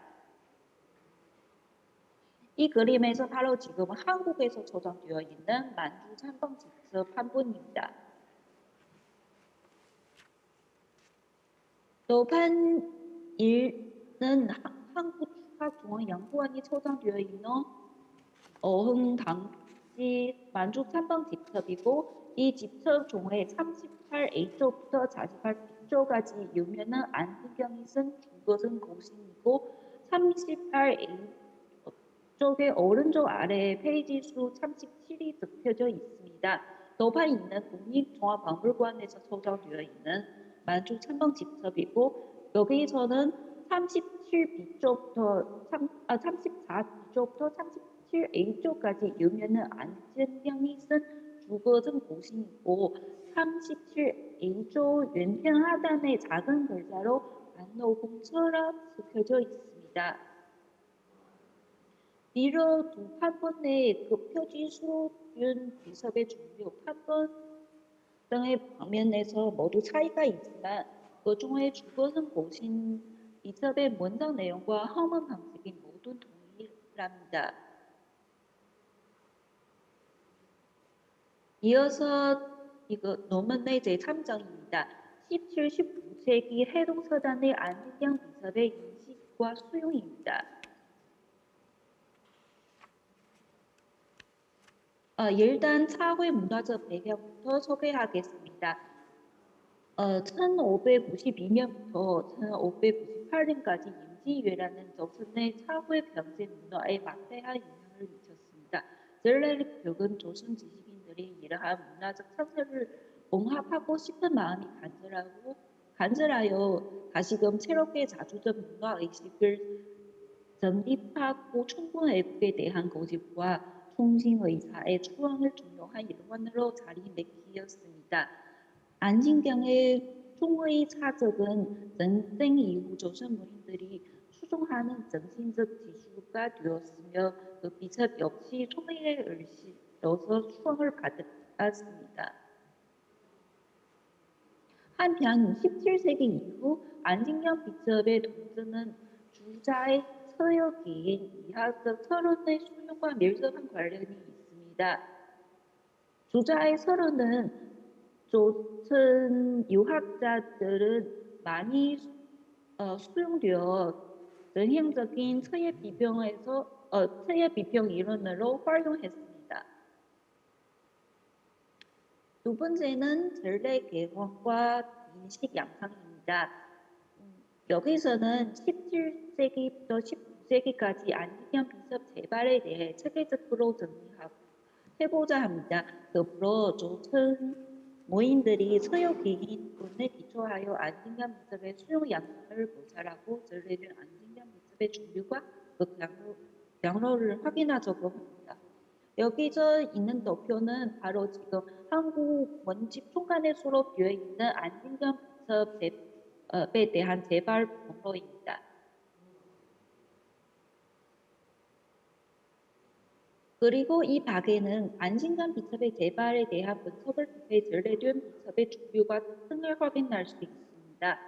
이 그림에서 바로 지금 한국에서 저장되어 있는 만주 찬방 지첩 한 본입니다. 도판 1는 한국축학중앙연구원이 저장되어 있는 어흥 당시 만주 찬방 지첩이고 이 지첩 종의 38A조부터 48B조까지 유명한 안진경이 쓴 주거전 고신이고 38A 오른쪽 아래 페이지 수 37이 적혀져 있습니다. 도판 있는 국립종합박물관에서 소장되어 있는 만주 찬방 지첩이고 여기서는 37B조부터 34B조부터 37A조까지 유명한 안진경이 쓴 주거전 고신이고 37A조 왼편 하단의 작은 글자로 안노공처럼 적혀져 있습니다. 이로 두 판본의 그 표지 수록된 비석의 종류, 판본 등의 방면에서 모두 차이가 있지만 그 중에 주거전 고신 비석의 문장 내용과 허문 방식이 모두 동일합니다. 이어서 이거 논문의 제3장입니다. 17, 19세기 해동서단의 안진경 비석의 인식과 수용입니다. 일단 사회 문화적 배경부터 소개하겠습니다. 1592년부터 1598년까지 임진왜란은 조선의 사회 경제 문화에 막대한 영향을 미쳤습니다. 전래의 벽은 조선 지식인들이 이러한 문화적 상처를 봉합하고 싶은 마음이 간절하여 다시금 새롭게 자주적 문화의식을 정립하고 충분 애국에 대한 고집과 총신의사의 추앙을 중요한 일환으로 자리매김었습니다. 안진경의 총의 사적은 전쟁 이후 조선 무인들이 추종하는 정신적 지주가 되었으며 그 비첩 역시 총의 을시로서 추앙을 받았습니다. 한편 17세기 이후 안진경 비첩의 동전은 주자의 서역인 이학적 서론의 수용과 밀접한 관련이 있습니다. 주자의 서론은 조선 유학자들은 많이 수용되어 전형적인 서예 비평 이론으로 활용했습니다. 두 번째는 전래 개관과 인식 양상입니다. 여기서는 17세기부터 19세기까지 안진경 비첩 재발에 대해 체계적으로 정리하고자 합니다. 더불어 조선 모인들이 서역기인권에 기초하여 안진경 비첩의 수용 양상을 모자라고 전례된 안진경 비첩의 종류가 그 경로를 확인하자고 합니다. 여기서 있는 도표는 바로 지금 한국 원집 총괄의 수로 비어 있는 안진경 비첩에 대한 재발 목록입니다. 그리고 이 박에는 안진경 비첩의 재발에 대한 분석을 통해 전래된 비첩의 종류와 특징을 확인할 수 있습니다.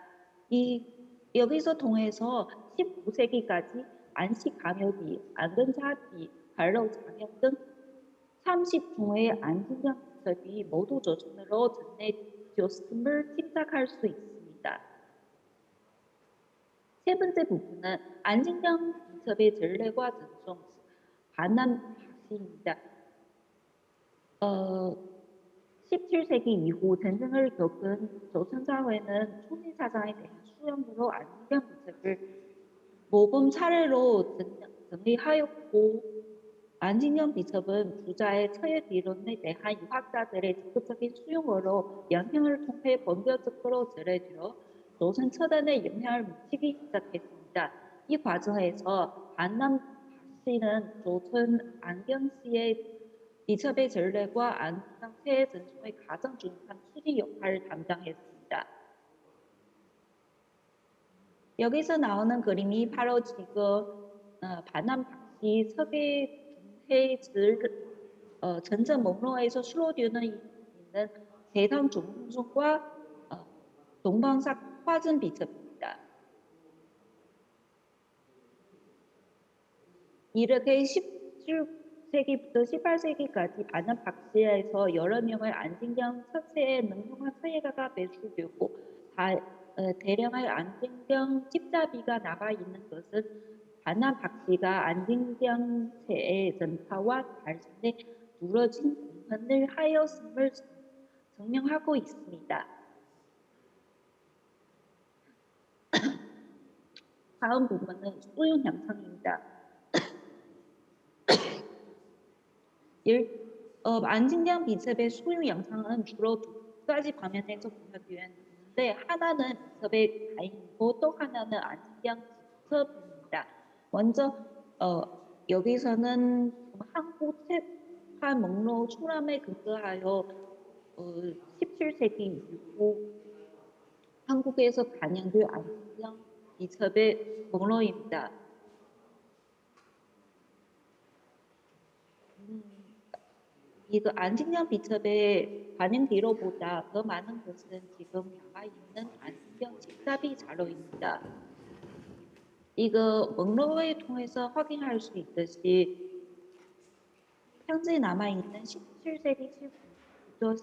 여기서 통해서 19세기까지 안식 감염비, 안근자비, 발로 장염 등 30종의 안진경 비첩이 모두 조선으로 전해졌음을 짐작할 수 있습니다. 세 번째 부분은 안진경 비첩의 전례과 전송, 반남 박씨입니다. 17세기 이후 전쟁을 겪은 조선 사회는 총리 사장에 대한 수령으로 안진경 비첩을 모범 사례로 정리하였고, 안진경 비첩은 부자의 처액 이론에 대한 유학자들의 적극적인 수용으로 영향을 통해 본격적으로 전해되어 조선 처단에 영향을 미치기 시작했습니다. 이 과정에서 반남 박씨는 조선 안경시의 비첩의 전례과 안진경 폐해 전송의 가장 중요한 수리 역할을 담당했습니다. 여기서 나오는 그림이 바로 지금 반남 박씨 서계 중해질 전전 목록에서 수록되어 있는 대상 종송과 동방삭 화전 비첩입니다. 이렇게 17세기부터 18세기까지 반남 박씨에서 여러 명의 안진경 서체에 능동한 서예가가 배출되고 대량의 안진경 집자비가 남아 있는 것은 반남 박씨가 안진경체의 전파와 발전에 두려진 공헌을 하였음을 증명하고 있습니다. 다음 부분은 수용 양상입니다. 안진경 비첩의 수용 양상은 주로 두 가지 방면에서 구현되어 있는데, 하나는 비첩의 가인이고 또 하나는 안진경 비첩입니다. 먼저 여기서는 한국 책판 목록 초람에 근거하여 17세기 이후 한국에서 반영된 안진경 비첩의 목록입니다. 이거 안진경 비첩의 반영 뒤로보다 더 많은 것은 지금 남아 있는 안진경 집답이 자료입니다. 이거 목록을 통해서 확인할 수 있듯이 현재 남아 있는 17세기 19부터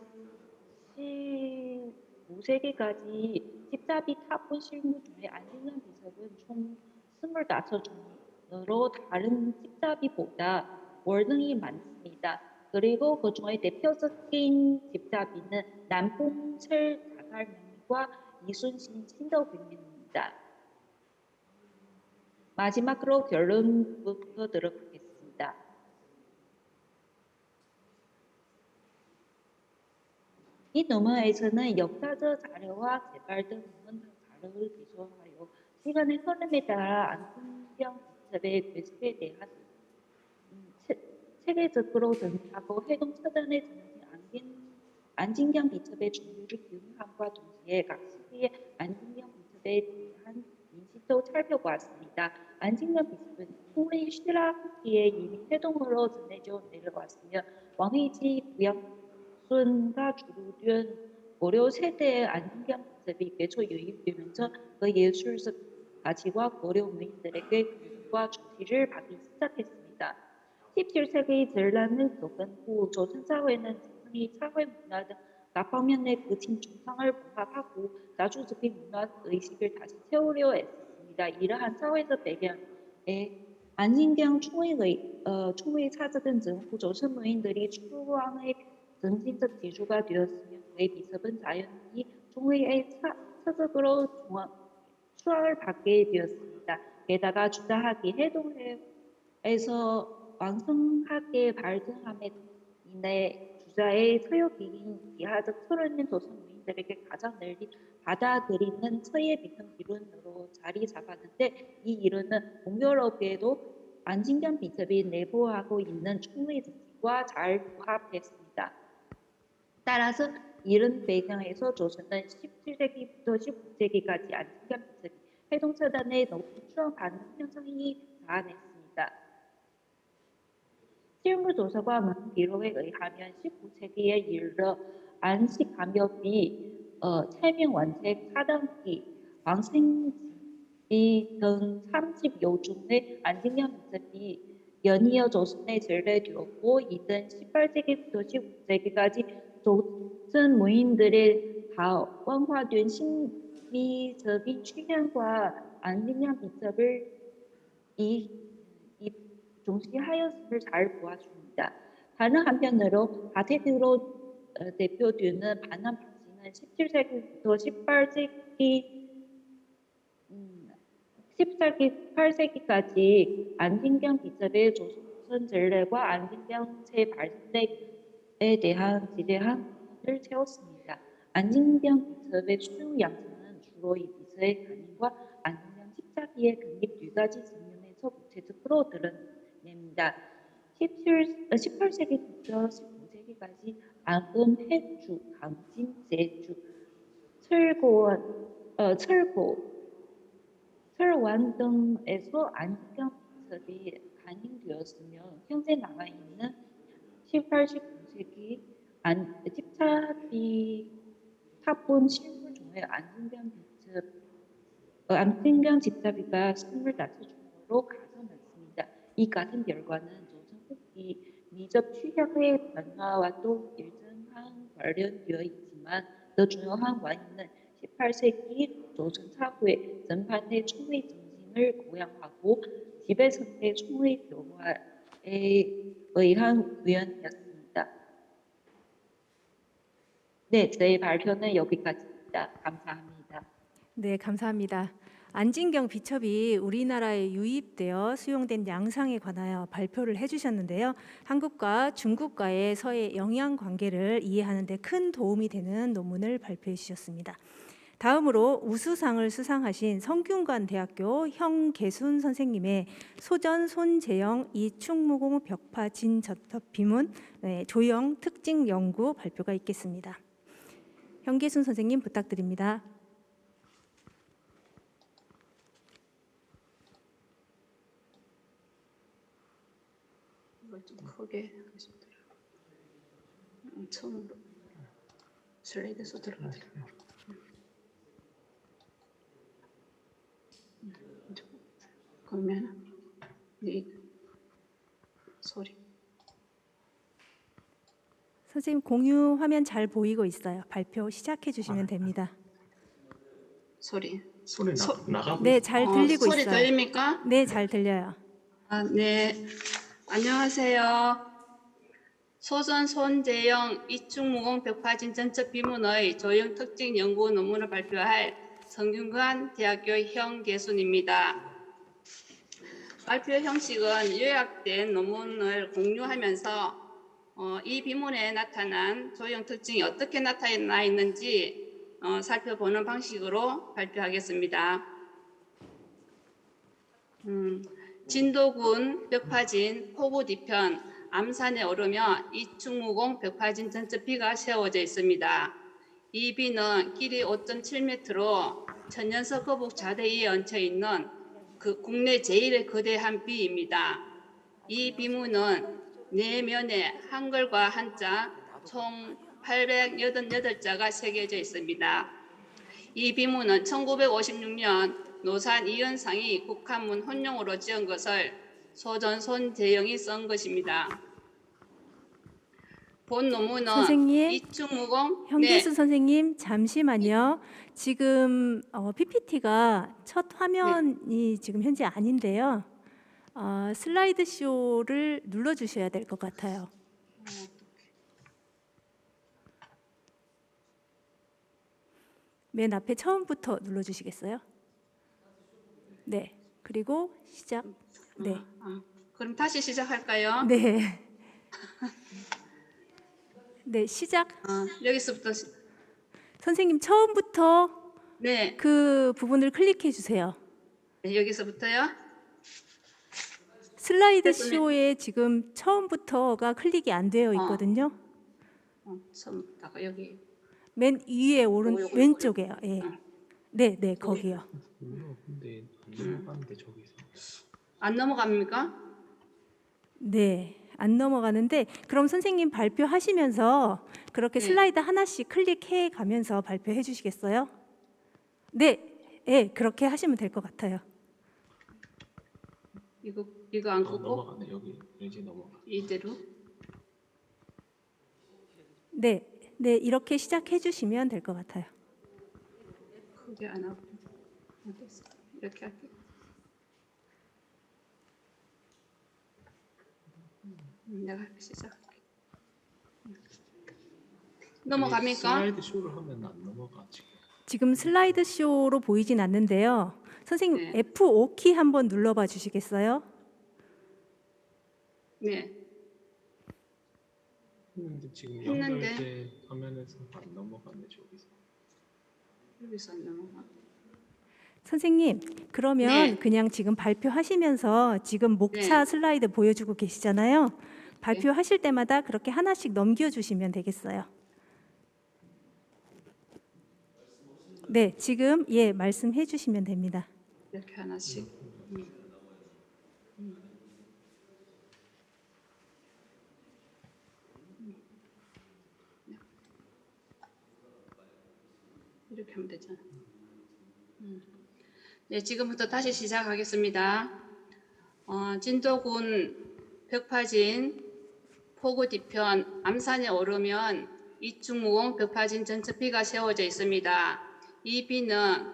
15세기까지 집답이 타본 실무 중에 안진경 비첩은 총 25종으로 다른 집답이보다 월등히 많습니다. 그리고 그 중에 대표적인 집답이는 남봉철 자갈명과 이순신 신덕병입니다. 마지막으로 결론부터 들어가겠습니다. 이 논문에서는 역사적 자료와 재발 등 논문 자료를 기초하여 시간의 흐름에 따라 안진경 비첩의 괴수에 대한 체계적으로 정리하고 해동 처단에 정진 안진경 비첩의 종류를 규명함과 동시에 각 시기의 안진경 비첩에 대한 인식도 살펴보았습니다. 안진경 비첩은 총리 신라 후기에 이미 해동으로 전해져 내려왔으며 왕의지 부양순과 주류된 고려 세대의 안진경 비첩이 개초 유입되면서 그 예술적 가치와 고려 문인들에게 관심과 중시를 받기 시작했습니다. 17세기 전란을 겪은 후 조선 사회는 재성이 사회 문화 등 각 방면의 거친 중상을 봉합하고 자주적인 문화 의식을 다시 세우려 애썼습니다. 이러한 사회적 배경에 안진경 총의 사적은 후 조선 문인들이 추구왕의 정신적 지주가 되었으며 그의 비첩은 자연히 총의의 사적으로 수학을 받게 되었습니다. 게다가 주자학이 해동에서 왕성하게 발전함에 인해 주자의 서유기인 이하적 서른인 조선 무인들에게 가장 널리 받아들이는 서예 비평 이론으로 자리 잡았는데 이 이론은 공교롭게도 안진경 비첩이 내부하고 있는 충무의 정신과 잘 부합했습니다. 따라서 이런 배경에서 조선은 17세기부터 19세기까지 안진경 비첩이 해동처단의 높은 추앙받는 현상이 자아냈습니다. 실무조사과 문기록에 의하면 19세기에 이르러 안식감염이 태명원책, 사당기, 왕생지 등 30여 종의 안진경 비첩이 연이어 조선에 전래되었고 이는 18세기부터 19세기까지 조선 무인들의 다원화된 신비적인 취향과 안진경 비첩을 중시하였음을 잘 보아줍니다. 다른 한편으로 가택으로 대표되는 반환 방식은 17세기부터 18세기까지 안진경 비첩의 조선 전래과 안진경 재발색에 대한 지대한을 채웠습니다. 안진경 비첩의 수용 양상은 주로 이 비서의 간임과 안진경 십자기의 독립 두 가지 측면에서 구체적으로 드러냅니다. 18세기부터 19세기까지 안금, 해주, 강진, 제주, 철원 등에서 안진경 비첩이 간임되었으며 현재 남아있는 18, 19세기 집착이 탑본 실물 중에 안진경 집사비가 25종으로 가장 많습니다. 이 같은 결과는 조선 후기 미적 취향의 변화와도 일정한 관련되어 있지만 더 중요한 원인은 18세기 조선 사회 전반의 충의 정신을 고양하고 지배성의 충의 변화에 의한 우연이었습니다. 네, 저의 발표는 여기까지입니다. 감사합니다.
네, 감사합니다. 안진경 비첩이 우리나라에 유입되어 수용된 양상에 관하여 발표를 해주셨는데요. 한국과 중국과의 서해 영향 관계를 이해하는 데 큰 도움이 되는 논문을 발표해 주셨습니다. 다음으로 우수상을 수상하신 성균관대학교 형계순 선생님의 소전 손재영 이충무공 벽파 진저탑 비문 조형 특징 연구 발표가 있겠습니다. 형계순 선생님 부탁드립니다.
이걸 좀 크게 하겠습니다. 처음으로 슬라이드에서 들어가드릴게요. 그러면 이 소리
선생님 공유 화면 잘 보이고 있어요. 발표 시작해 주시면 됩니다.
소리
나가고
네, 잘 들리고
소리
있어요.
들립니까?
네, 잘 들려요.
네. 안녕하세요. 소전 손재영 이충무공 벽파진 전첩 비문의 조형 특징 연구 논문을 발표할 성균관 대학교 형계순입니다. 발표 형식은 요약된 논문을 공유하면서 이 비문에 나타난 조형 특징이 어떻게 나타나 있는지 살펴보는 방식으로 발표하겠습니다. 진도군 벽파진 포구 뒤편 암산에 오르며 이충무공 벽파진 전첩 비가 세워져 있습니다. 이 비는 길이 5.7m로 천연석 거북 자대에 얹혀 있는 국내 제일의 거대한 비입니다. 이 비문은 네 면에 한글과 한자 총 888자가 새겨져 있습니다. 이 비문은 1956년 노산 이은상이 국한문 혼용으로 지은 것을 소전 손재영이 쓴 것입니다. 본 논문은
선생님,
이충무공
형계순 선생님 잠시만요. 지금 PPT가 첫 화면이 지금 현재 아닌데요. 슬라이드 쇼를 눌러주셔야 될 것 같아요. 맨 앞에 처음부터 눌러주시겠어요? 네, 그리고 시작. 네,
그럼 다시 시작할까요?
네, 네, 시작.
여기서부터
선생님 처음부터
네,
그 부분을 클릭해 주세요.
네, 여기서부터요.
슬라이드
교수님.
쇼에 지금 처음부터가 클릭이 안 되어 있거든요.
처음부터 여기.
맨 위에
요거.
왼쪽에요. 예. 네, 네, 거기요.
근데 안 넘어가는데 저기서.
안 넘어갑니까?
네, 안 넘어가는데 그럼 선생님 발표하시면서 그렇게
네.
슬라이드 하나씩 클릭해 가면서 발표해 주시겠어요? 네, 예, 그렇게 하시면 될 것 같아요.
이거 안 끄고
넘어가네. 여기 이제 넘어가.
이대로.
네, 네, 이렇게 시작해 주시면 될 것 같아요.
크게 안 하고 이렇게 할게요. 내가 시작할게. 넘어갑니까?
슬라이드 쇼를 하면 안 넘어가 지금.
지금 슬라이드 쇼로 보이진 않는데요. 선생님
네.
F5키 한번 눌러봐 주시겠어요?
네.
했는데 지금
했는데.
연결돼 화면에서 안 넘어가네 저기서.
여기서 안 넘어가.
선생님, 그러면
네.
그냥 지금 발표하시면서 지금 목차
네.
슬라이드 보여주고 계시잖아요. 발표하실 때마다 그렇게 하나씩 넘겨주시면 되겠어요. 네, 지금 예 말씀해 주시면 됩니다.
이렇게 하나씩. 이렇게 하면 되잖아. 네, 지금부터 다시 시작하겠습니다. 진도군 벽파진 포구 뒤편 암산에 오르면 이충무공 벽파진 전체비가 세워져 있습니다. 이 비는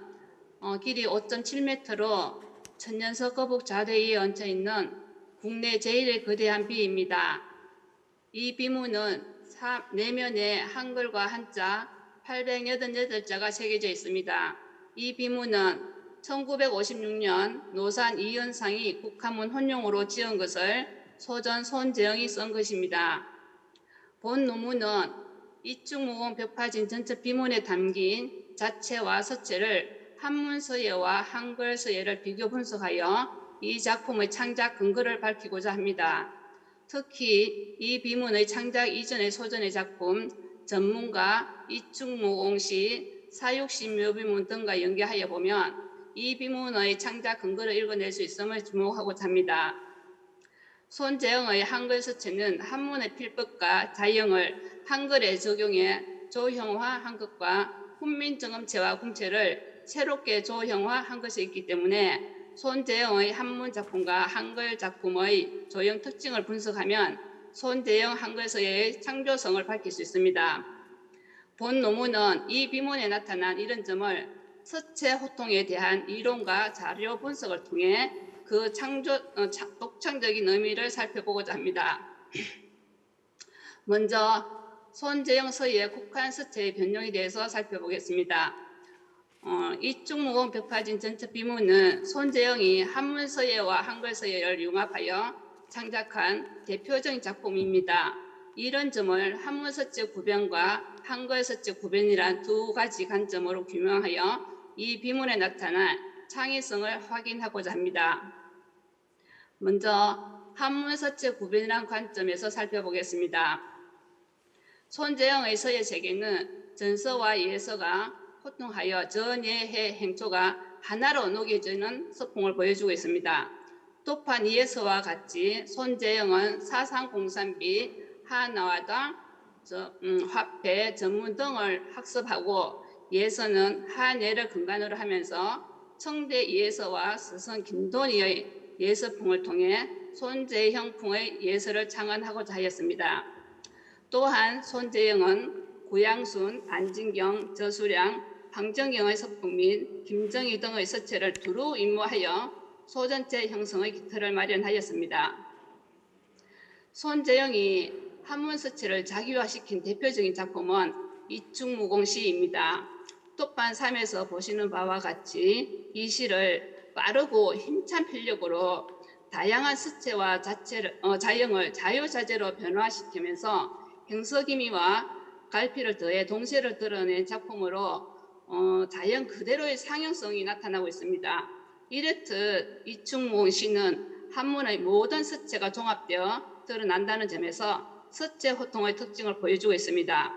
길이 5.7m로 천년석 거북 좌대에 얹혀 있는 국내 제일 거대한 비입니다. 이 비문은 내면에 한글과 한자 888자가 새겨져 있습니다. 이 비문은 1956년 노산 이현상이 국화문 혼용으로 지은 것을 소전 손재영이 쓴 것입니다. 본 논문은 이충무공 벽파진 전체 비문에 담긴 자체와 서체를 한문서예와 한글서예를 비교 분석하여 이 작품의 창작 근거를 밝히고자 합니다. 특히 이 비문의 창작 이전의 소전의 작품, 전문가 이충무공 시 사육시 묘비문 등과 연계하여 보면 이 비문의 창작 근거를 읽어낼 수 있음을 주목하고자 합니다. 손재영의 한글 서체는 한문의 필법과 자형을 한글에 적용해 조형화한 것과 훈민정음체와 궁체를 새롭게 조형화한 것이 있기 때문에 손재영의 한문 작품과 한글 작품의 조형 특징을 분석하면 손재영 한글서예의 창조성을 밝힐 수 있습니다. 본 논문은 이 비문에 나타난 이런 점을 서체 호통에 대한 이론과 자료 분석을 통해 그 독창적인 의미를 살펴보고자 합니다. 먼저 손재영 서예의 국한 서체의 변형에 대해서 살펴보겠습니다. 이충무공 벽파진 전체 비문은 손재영이 한문 서예와 한글 서예를 융합하여 창작한 대표적인 작품입니다. 이런 점을 한문 서체 구변과 한글 서체 구변이란 두 가지 관점으로 규명하여 이 비문에 나타난 창의성을 확인하고자 합니다. 먼저 한문 서체 구변이란 관점에서 살펴보겠습니다. 손재영의 서예 세계는 전서와 예서가 호통하여 전예해 행초가 하나로 녹여지는 서풍을 보여주고 있습니다. 또한 예서와 같이 손재영은 사상공산비, 한화당, 화폐, 전문 등을 학습하고 예서는 한예를 근간으로 하면서 청대 예서와 스승 김돈이의 예서풍을 통해 손재형풍의 예서를 창안하고자 하였습니다. 또한 손재영은 구양순, 안진경, 저수량, 황정경의 서풍 및 김정희 등의 서체를 두루 임무하여 소전체 형성의 기틀을 마련하였습니다. 손재영이 한문 서체를 자기화시킨 대표적인 작품은 이충무공 시입니다. 또한 3에서 보시는 바와 같이 이 시를 빠르고 힘찬 필력으로 다양한 서체와 자형을 자유자재로 변화시키면서 행석이미와 갈피를 더해 동세를 드러낸 작품으로 자연 그대로의 상형성이 나타나고 있습니다. 이렇듯 이충무 시는 한문의 모든 서체가 종합되어 드러난다는 점에서 서체 호통의 특징을 보여주고 있습니다.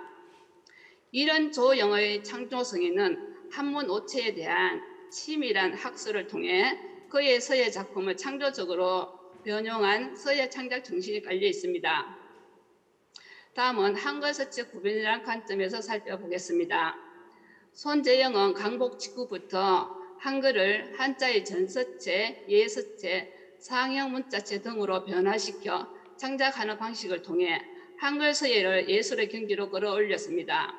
이런 조영의 창조성에는 한문 오체에 대한 치밀한 학술을 통해 그의 서예 작품을 창조적으로 변용한 서예 창작 정신이 깔려 있습니다. 다음은 한글 서체 구별이라는 관점에서 살펴보겠습니다. 손재영은 강복 직후부터 한글을 한자의 전서체, 예서체, 상형 문자체 등으로 변화시켜 창작하는 방식을 통해 한글 서예를 예술의 경지로 끌어올렸습니다.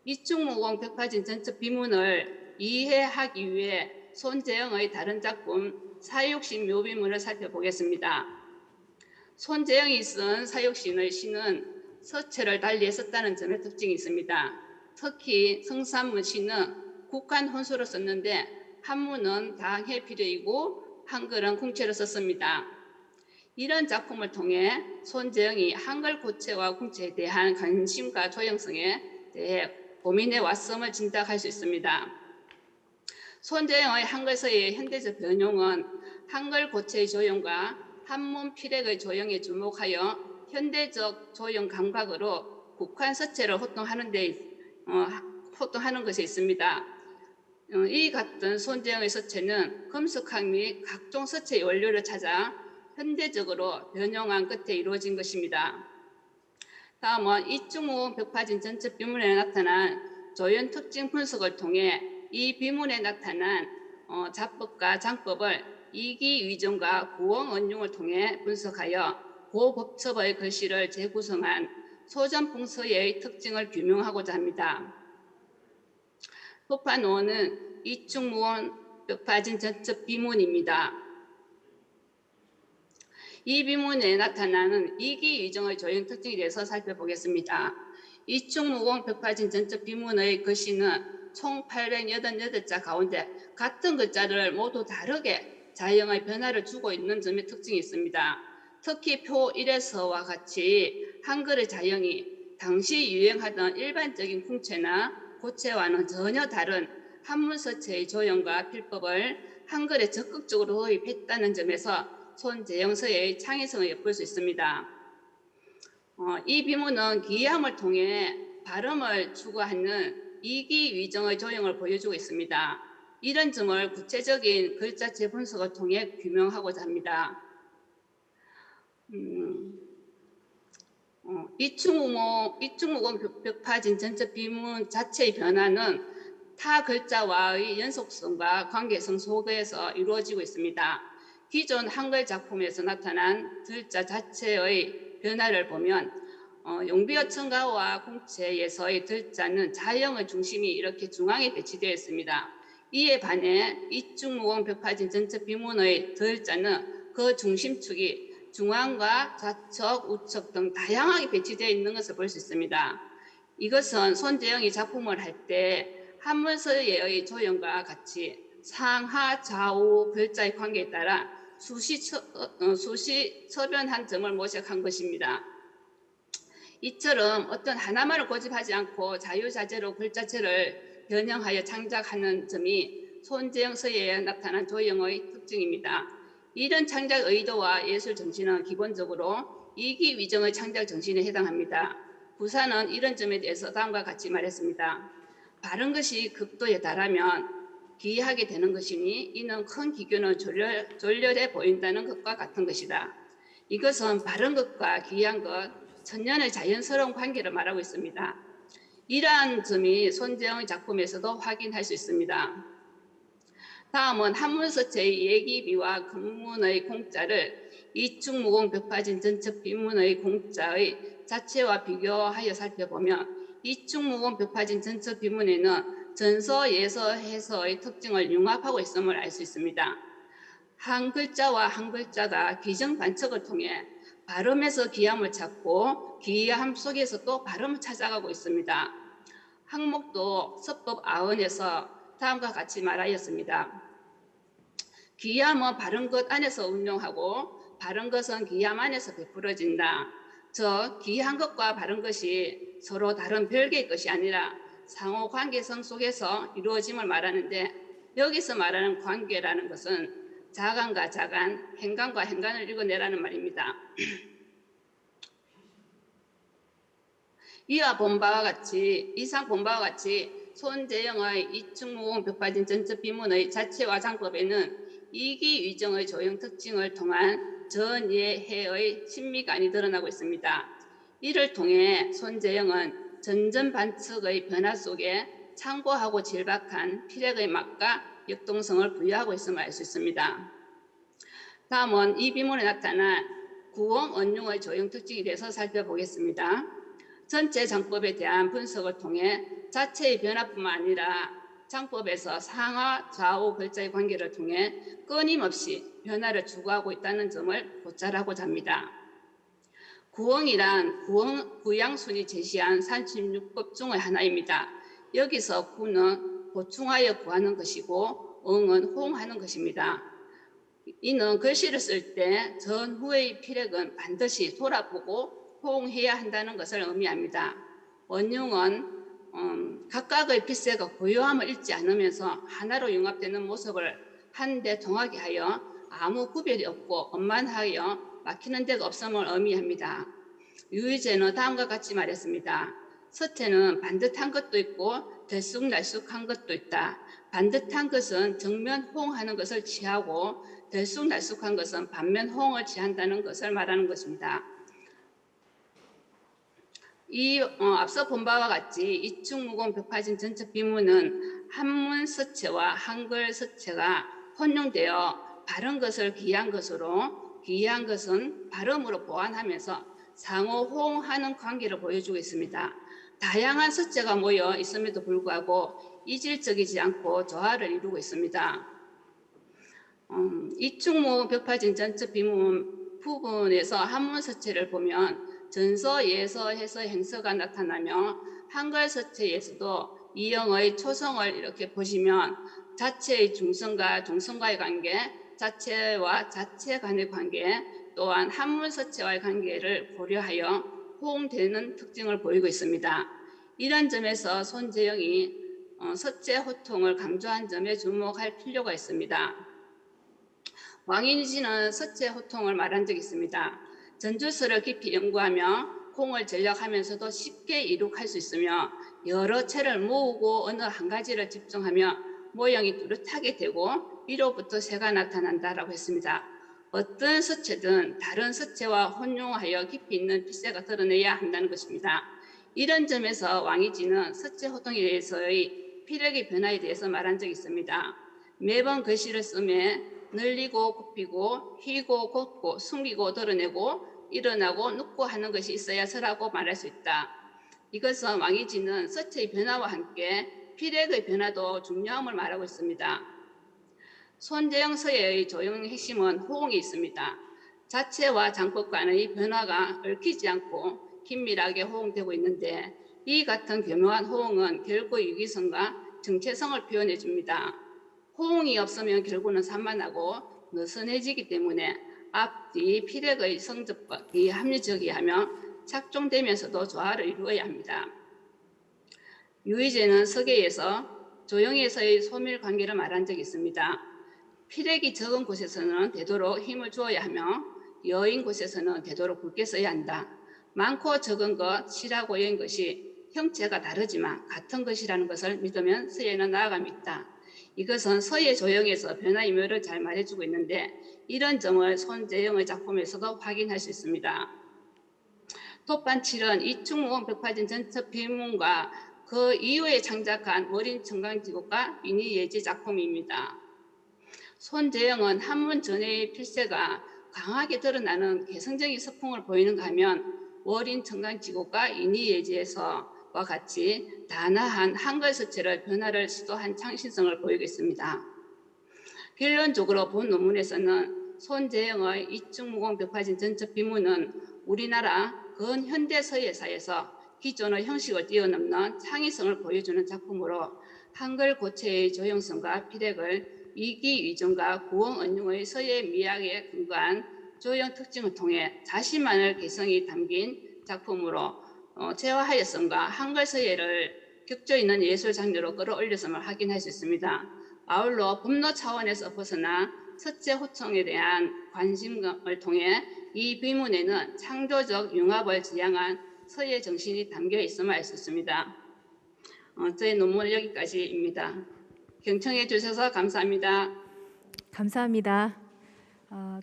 이충무공 벽파진 전첩 비문을 이해하기 위해 손재영의 다른 작품 사육신 묘비문을 살펴보겠습니다. 손재영이 쓴 사육신의 시는 서체를 달리 썼다는 점에 특징이 있습니다. 특히 성산문 시는 국한 혼수로 썼는데 한문은 당해필요이고 한글은 궁체로 썼습니다. 이런 작품을 통해 손재영이 한글 고체와 궁체에 대한 관심과 조형성에 대해 고민해 왔음을 짐작할 수 있습니다. 손재영의 한글 서예의 현대적 변용은 한글 고체의 조형과 한문 필액의 조형에 주목하여 현대적 조형 감각으로 국한 서체를 호통하는 것에 있습니다. 이 같은 손재영의 서체는 금속학 및 각종 서체의 원료를 찾아 현대적으로 변형한 끝에 이루어진 것입니다. 다음은 이충무 벽파진 전첩 비문에 나타난 조연 특징 분석을 통해 이 비문에 나타난 자법과 장법을 이기위정과 구원 언융을 통해 분석하여 고법첩의 글씨를 재구성한 소전풍서의 특징을 규명하고자 합니다. 법화 노원은 이충무원 벽파진 전첩 비문입니다. 이 비문에 나타나는 이기위정의 조형 특징에 대해서 살펴보겠습니다. 이충무공 벽파진 전첩 비문의 글씨는 총 888자 가운데 같은 글자를 모두 다르게 자형의 변화를 주고 있는 점에 특징이 있습니다. 특히 표 1에서와 같이 한글의 자형이 당시 유행하던 일반적인 궁체나 고체와는 전혀 다른 한문 서체의 조형과 필법을 한글에 적극적으로 도입했다는 점에서 손재영 서예의 창의성을 엿볼 수 있습니다. 이 비문은 기이함을 통해 발음을 추구하는 이기위정의 조형을 보여주고 있습니다. 이런 점을 구체적인 글자체 분석을 통해 규명하고자 합니다. 이충무공 벽파진 전첩 비문 자체의 변화는 타 글자와의 연속성과 관계성 속에서 이루어지고 있습니다. 기존 한글 작품에서 나타난 글자 자체의 변화를 보면 용비어 청가와 궁체에서의 글자는 자형의 중심이 이렇게 중앙에 배치되어 있습니다. 이에 반해 이충무공 벽파진 전첩 비문의 글자는 그 중심축이 중앙과 좌측, 우측 등 다양하게 배치되어 있는 것을 볼 수 있습니다. 이것은 손재영이 작품을 할 때 한문 서예의 조형과 같이 상하, 좌우 글자의 관계에 따라 수시 처변한 점을 모색한 것입니다. 이처럼 어떤 하나만을 고집하지 않고 자유자재로 글자체를 변형하여 창작하는 점이 손재영 서예에 나타난 조형의 특징입니다. 이런 창작 의도와 예술 정신은 기본적으로 이기위정의 창작 정신에 해당합니다. 부사는 이런 점에 대해서 다음과 같이 말했습니다. 바른 것이 극도에 달하면 기이하게 되는 것이니 이는 큰 기교는 졸렬해 보인다는 것과 같은 것이다. 이것은 바른 것과 기이한 것, 천년의 자연스러운 관계를 말하고 있습니다. 이러한 점이 손재영의 작품에서도 확인할 수 있습니다. 다음은 한문 서체의 예기비와 금문의 공자를 이충무공 벽파진 전첩 비문의 공자의 자체와 비교하여 살펴보면 이충무공 벽파진 전첩 비문에는 전서, 예서, 해서의 특징을 융합하고 있음을 알 수 있습니다. 한 글자와 한 글자가 기정 반척을 통해 발음에서 기함을 찾고 기이함 속에서 또 발음을 찾아가고 있습니다. 항목도 서법 아언에서 다음과 같이 말하였습니다. 기이함은 바른 것 안에서 운용하고 바른 것은 기이함 안에서 베풀어진다. 저 귀한 것과 바른 것이 서로 다른 별개의 것이 아니라 상호 관계성 속에서 이루어짐을 말하는데, 여기서 말하는 관계라는 것은 자간과 자간, 행간과 행간을 읽어내라는 말입니다. 이상 본 바와 같이 손재영의 이충무공 벽파진 전첩 비문의 자체와 장법에는 이기위정의 조형 특징을 통한 전예해의 친미감이 드러나고 있습니다. 이를 통해 손재영은 전전반측의 변화 속에 창고하고 질박한 필액의 맛과 역동성을 부여하고 있음을 알 수 있습니다. 다음은 이 비문에 나타난 구엉 언융의 조형 특징에 대해서 살펴보겠습니다. 전체 장법에 대한 분석을 통해 자체의 변화뿐만 아니라 장법에서 상하 좌우 글자의 관계를 통해 끊임없이 변화를 추구하고 있다는 점을 고찰하고자 합니다. 구엉이란 구양순이 제시한 36법 중의 하나입니다. 여기서 구는 보충하여 구하는 것이고 엉은 호응하는 것입니다. 이는 글씨를 쓸 때 전후의 필액은 반드시 돌아보고 호응해야 한다는 것을 의미합니다. 원융은 각각의 필세가 고요함을 잃지 않으면서 하나로 융합되는 모습을 한데 통하게 하여 아무 구별이 없고 원만하여 막히는 데가 없음을 의미합니다. 유의제는 다음과 같이 말했습니다. 서태는 반듯한 것도 있고 들쑥날쑥한 것도 있다. 반듯한 것은 정면 호응하는 것을 취하고 들쑥날쑥한 것은 반면 호응을 취한다는 것을 말하는 것입니다. 앞서 본 바와 같이 이충무공 벽파진 전첩 비문은 한문 서체와 한글 서체가 혼용되어 바른 것을 귀한 것으로, 귀한 것은 발음으로 보완하면서 상호 호응하는 관계를 보여주고 있습니다. 다양한 서체가 모여 있음에도 불구하고 이질적이지 않고 조화를 이루고 있습니다. 이충무 벽파진 전첩 비문 부분에서 한문 서체를 보면 전서, 예서, 해서, 행서가 나타나며 한글 서체에서도 이영의 초성을 이렇게 보시면 자체의 중성과 동성과의 관계, 자체와 자체 간의 관계, 또한 한문 서체와의 관계를 고려하여 호응되는 특징을 보이고 있습니다. 이런 점에서 손재영이 서체 호통을 강조한 점에 주목할 필요가 있습니다. 왕인지는 서체 호통을 말한 적이 있습니다. 전주서를 깊이 연구하며 공을 전략하면서도 쉽게 이룩할 수 있으며 여러 채를 모으고 어느 한 가지를 집중하며 모형이 뚜렷하게 되고 위로부터 새가 나타난다라고 했습니다. 어떤 서체든 다른 서체와 혼용하여 깊이 있는 필세가 드러내야 한다는 것입니다. 이런 점에서 왕이지는 서체 호통에 대해서의 필력의 변화에 대해서 말한 적이 있습니다. 매번 글씨를 쓰며 늘리고 굽히고 휘고 곱고 숨기고 드러내고 일어나고 눕고 하는 것이 있어야 서라고 말할 수 있다. 이것은 왕이지는 서체의 변화와 함께 필액의 변화도 중요함을 말하고 있습니다. 손재영 서예의 조형의 핵심은 호응이 있습니다. 자체와 장법 간의 변화가 얽히지 않고 긴밀하게 호응되고 있는데 이 같은 교묘한 호응은 결국 유기성과 정체성을 표현해 줍니다. 호응이 없으면 결국은 산만하고 느슨해지기 때문에 앞, 뒤 필액의 성접과 비합리적이 하며 착종되면서도 조화를 이루어야 합니다. 유의제는 서계에서 조형에서의 소밀 관계를 말한 적이 있습니다. 필액이 적은 곳에서는 되도록 힘을 주어야 하며 여인 곳에서는 되도록 굵게 써야 한다. 많고 적은 것, 실하고 여인 것이 형체가 다르지만 같은 것이라는 것을 믿으면 서예는 나아감이 있다. 이것은 서예 조형에서 변화의 묘를 잘 말해주고 있는데 이런 점을 손재영의 작품에서도 확인할 수 있습니다. 톱반7은 이충무공 벽파진 전첩 비문과 그 이후에 창작한 월인 청강지국과 미니예지 작품입니다. 손재영은 한문 전해의 필세가 강하게 드러나는 개성적인 서풍을 보이는가 하면 월인 청강지국과 이니예지에서와 같이 단아한 한글 서체를 변화를 시도한 창신성을 보이고 있습니다. 결론적으로 본 논문에서는 손재영의 이충무공 벽파진 전첩 비문은 우리나라 근현대 서예사에서 기존의 형식을 뛰어넘는 창의성을 보여주는 작품으로 한글 고체의 조형성과 필액을 이기위정과 구엉언융의 서예 미학에 근거한 조형 특징을 통해 자신만의 개성이 담긴 작품으로 재화하였음과 한글 서예를 격조 있는 예술 장르로 끌어올렸음을 확인할 수 있습니다. 아울러 분노 차원에서 벗어나 서체 호청에 대한 관심을 통해 이 비문에는 창조적 융합을 지향한 서예 정신이 담겨 있음을 알 수 있습니다. 저의 논문은 여기까지입니다. 경청해 주셔서 감사합니다.
감사합니다.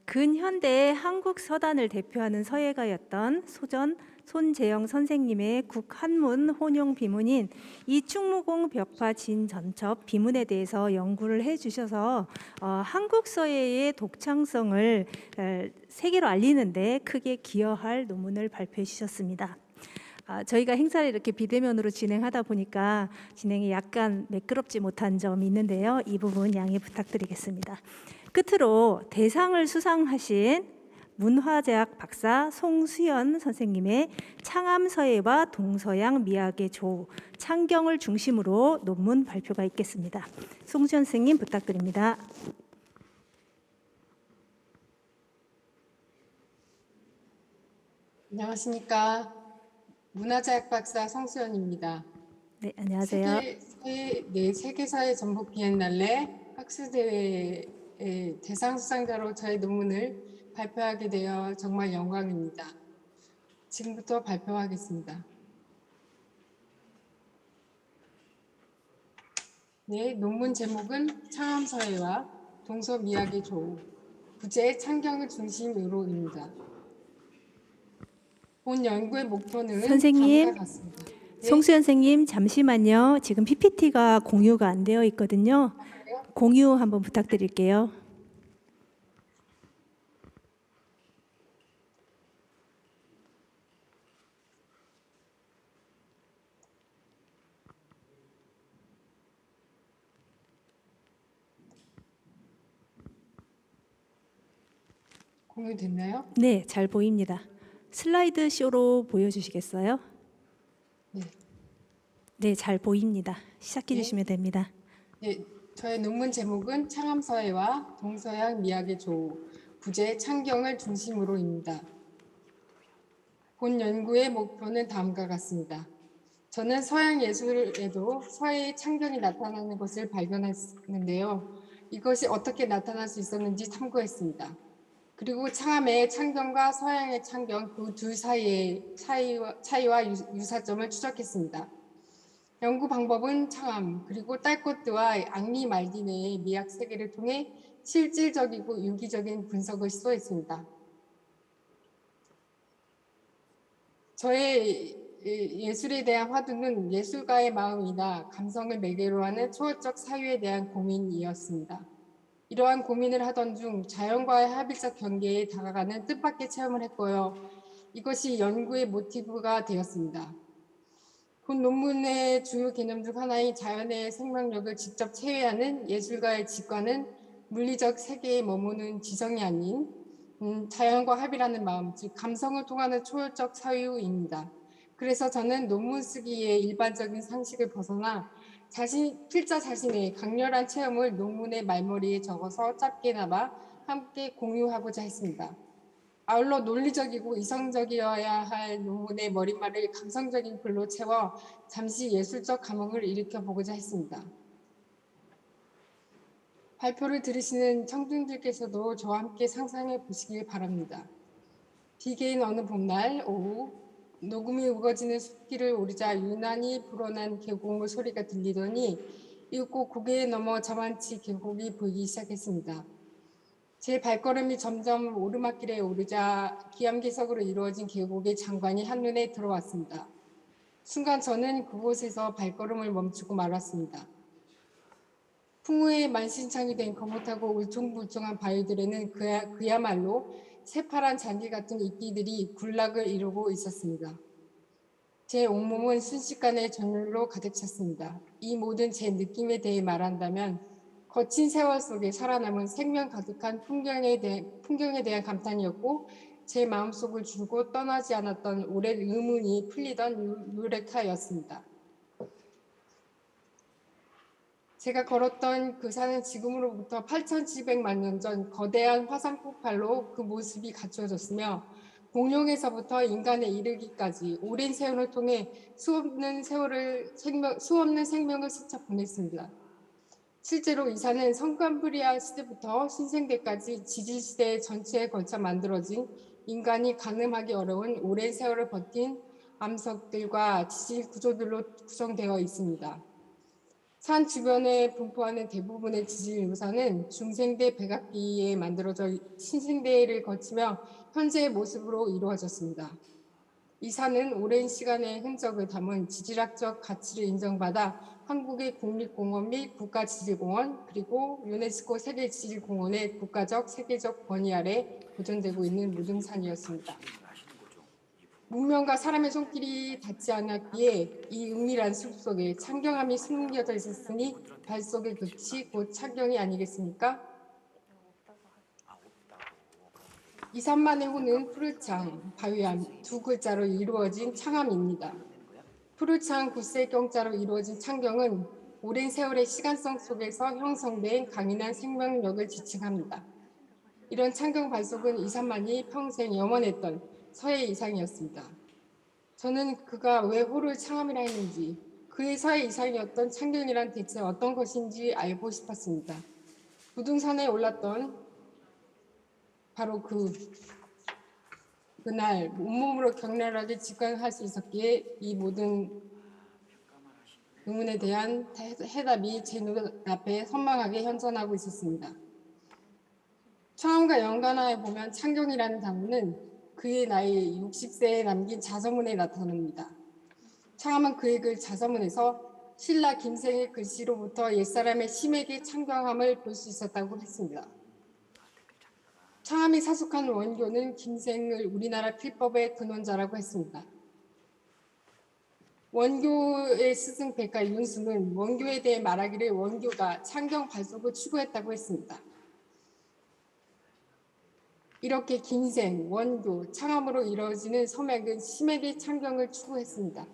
근현대 한국 서단을 대표하는 서예가였던 손재영 선생님의 국한문 혼용 비문인 이충무공 벽화 진전첩 비문에 대해서 연구를 해주셔서 한국 서예의 독창성을 세계로 알리는데 크게 기여할 논문을 발표해 주셨습니다. 저희가 행사를 이렇게 비대면으로 진행하다 보니까 진행이 약간 매끄럽지 못한 점이 있는데요. 이 부분 양해 부탁드리겠습니다. 끝으로 대상을 수상하신 문화재학 박사 송수연 선생님의 창암서예와 동서양 미학의 조우, 창경을 중심으로 논문 발표가 있겠습니다. 송수연 선생님 부탁드립니다.
안녕하십니까. 문화재학 박사 성수연입니다.
네, 안녕하세요.
세계사회 전북 비엔날레 학술대회 대상 수상자로 저의 논문을 발표하게 되어 정말 영광입니다. 지금부터 발표하겠습니다. 네, 논문 제목은 창암서예와 동서미학의 조우, 부제 창경을 중심으로입니다. 본 연구의 목표는
선생님,
다음과 같습니다. 네,
송수연 선생님 잠시만요. 지금 PPT가 공유가 안 되어 있거든요. 공유 한번 부탁드릴게요.
공유됐나요?
네, 잘 보입니다. 슬라이드 쇼로 보여주시겠어요?
네.
네, 잘 보입니다. 시작해 주시면 됩니다.
네, 저의 논문 제목은 창암서예와 동서양 미학의 조우, 부제 창경을 중심으로입니다. 본 연구의 목표는 다음과 같습니다. 저는 서양 예술에도 서예의 창경이 나타나는 것을 발견했는데요. 이것이 어떻게 나타날 수 있었는지 탐구했습니다. 그리고 창암의 창경과 서양의 창경 그 둘 사이의 차이와 유사점을 추적했습니다. 연구 방법은 창암 그리고 딸코트와 앙리 말디네의 미학 세계를 통해 실질적이고 유기적인 분석을 시도했습니다. 저의 예술에 대한 화두는 예술가의 마음이나 감성을 매개로 하는 초월적 사유에 대한 고민이었습니다. 이러한 고민을 하던 중 자연과의 합일적 경계에 다가가는 뜻밖의 체험을 했고요. 이것이 연구의 모티브가 되었습니다. 본 논문의 주요 개념 중 하나인 자연의 생명력을 직접 체외하는 예술가의 직관은 물리적 세계에 머무는 지성이 아닌 자연과 합일하는 마음, 즉 감성을 통하는 초월적 사유입니다. 그래서 저는 논문 쓰기에 일반적인 상식을 벗어나 필자 자신의 강렬한 체험을 논문의 말머리에 적어서 짧게나마 함께 공유하고자 했습니다. 아울러 논리적이고 이성적이어야 할 논문의 머릿말을 감성적인 글로 채워 잠시 예술적 감흥을 일으켜보고자 했습니다. 발표를 들으시는 청중들께서도 저와 함께 상상해 보시길 바랍니다. 비개인 어느 봄날 오후 녹음이 우거지는 숲길을 오르자 유난히 불어난 계곡물 소리가 들리더니 이윽고 고개에 넘어 저만치 계곡이 보이기 시작했습니다. 제 발걸음이 점점 오르막길에 오르자 기암괴석으로 이루어진 계곡의 장관이 한눈에 들어왔습니다. 순간 저는 그곳에서 발걸음을 멈추고 말았습니다. 풍우에 만신창이 된 거뭇하고 울퉁불퉁한 바위들에는 그야말로 새파란 잔디 같은 이끼들이 군락을 이루고 있었습니다. 제 온몸은 순식간에 전율로 가득 찼습니다. 이 모든 제 느낌에 대해 말한다면 거친 세월 속에 살아남은 생명 가득한 풍경에 대한 감탄이었고 제 마음속을 줄고 떠나지 않았던 오랜 의문이 풀리던 유레카였습니다. 제가 걸었던 그 산은 지금으로부터 8,700만 년 전 거대한 화산 폭발로 그 모습이 갖추어졌으며 공룡에서부터 인간에 이르기까지 오랜 세월을 통해 수없는 생명을 스쳐 보냈습니다. 실제로 이 산은 성kam브리아 시대부터 신생대까지 지질시대 전체에 걸쳐 만들어진 인간이 가늠하기 어려운 오랜 세월을 버틴 암석들과 지질 구조들로 구성되어 있습니다. 산 주변에 분포하는 대부분의 지질 유산은 중생대 백악기에 만들어져 신생대를 거치며 현재의 모습으로 이루어졌습니다. 이 산은 오랜 시간의 흔적을 담은 지질학적 가치를 인정받아 한국의 국립공원 및 국가지질공원 그리고 유네스코 세계지질공원의 국가적 세계적 권위 아래 보존되고 있는 무등산이었습니다. 문명과 사람의 손길이 닿지 않았기에 이 은밀한 숲속에 창경함이 숨겨져 있었으니 발속의 끝이 곧 창경이 아니겠습니까? 이 산만의 호는 푸르창, 바위암 두 글자로 이루어진 창암입니다. 푸르창 굳세경자로 이루어진 창경은 오랜 세월의 시간성 속에서 형성된 강인한 생명력을 지칭합니다. 이런 창경 발속은 이 산만이 평생 염원했던 서해 이상이었습니다. 저는 그가 왜 호를 창암이라 했는지, 그의 서해 이상이었던 창경이란 대체 어떤 것인지 알고 싶었습니다. 무등산에 올랐던 바로 그날 온몸으로 격렬하게 직관할 수 있었기에 이 모든 의문에 대한 해답이 제 눈앞에 선명하게 현존하고 있었습니다. 창암과 연관하여 보면 창경이라는 단어는 그의 나이 60세에 남긴 자서문에 나타납니다. 창암은 그의 글 자서문에서 신라 김생의 글씨로부터 옛사람의 심에게 창경함을 볼 수 있었다고 했습니다. 창암이 사속한 원교는 김생을 우리나라 필법의 근원자라고 했습니다. 원교의 스승 백가 윤수는 원교에 대해 말하기를 원교가 창경 발속을 추구했다고 했습니다. 이렇게 김생, 원교, 창암으로 이루어지는 서맥은 심에게 창경을 추구했습니다.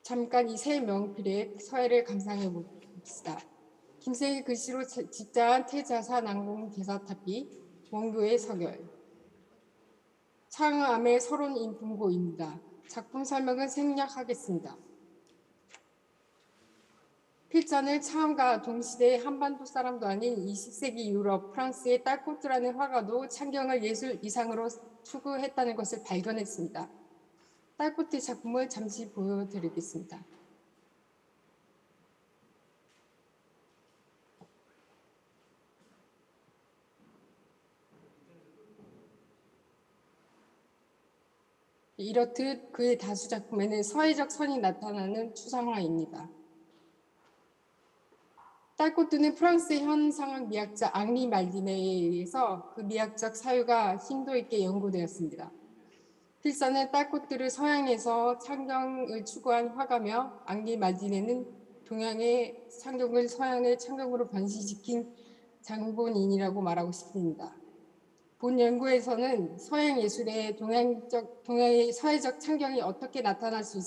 잠깐 이 세 명필의 서해를 감상해 봅시다. 김생의 글씨로 집자한 태자사 난공 대사탑이 원교의 서결. 창암의 서론 인품고입니다. 작품 설명은 생략하겠습니다. 필자는 창암과 동시대의 한반도 사람도 아닌 20세기 유럽, 프랑스의 딸코트라는 화가도 창경을 예술 이상으로 추구했다는 것을 발견했습니다. 딸코트의 작품을 잠시 보여드리겠습니다. 이렇듯 그의 다수 작품에는 서해적 선이 나타나는 추상화입니다. 딸코트는 프랑스의 현상학 미학자 앙리 말디네에 의해서 그 미학적 사유가 심도 있게 연구되었습니다. 필사는 딸코트를 서양에서 창경을 추구한 화가며 앙리 말디네는 동양의 창경을 서양의 창경으로 변신시킨 장본인이라고 말하고 싶습니다. 본 연구에서는 서양 예술의 동양의 서해적 창경이 어떻게 나타날 수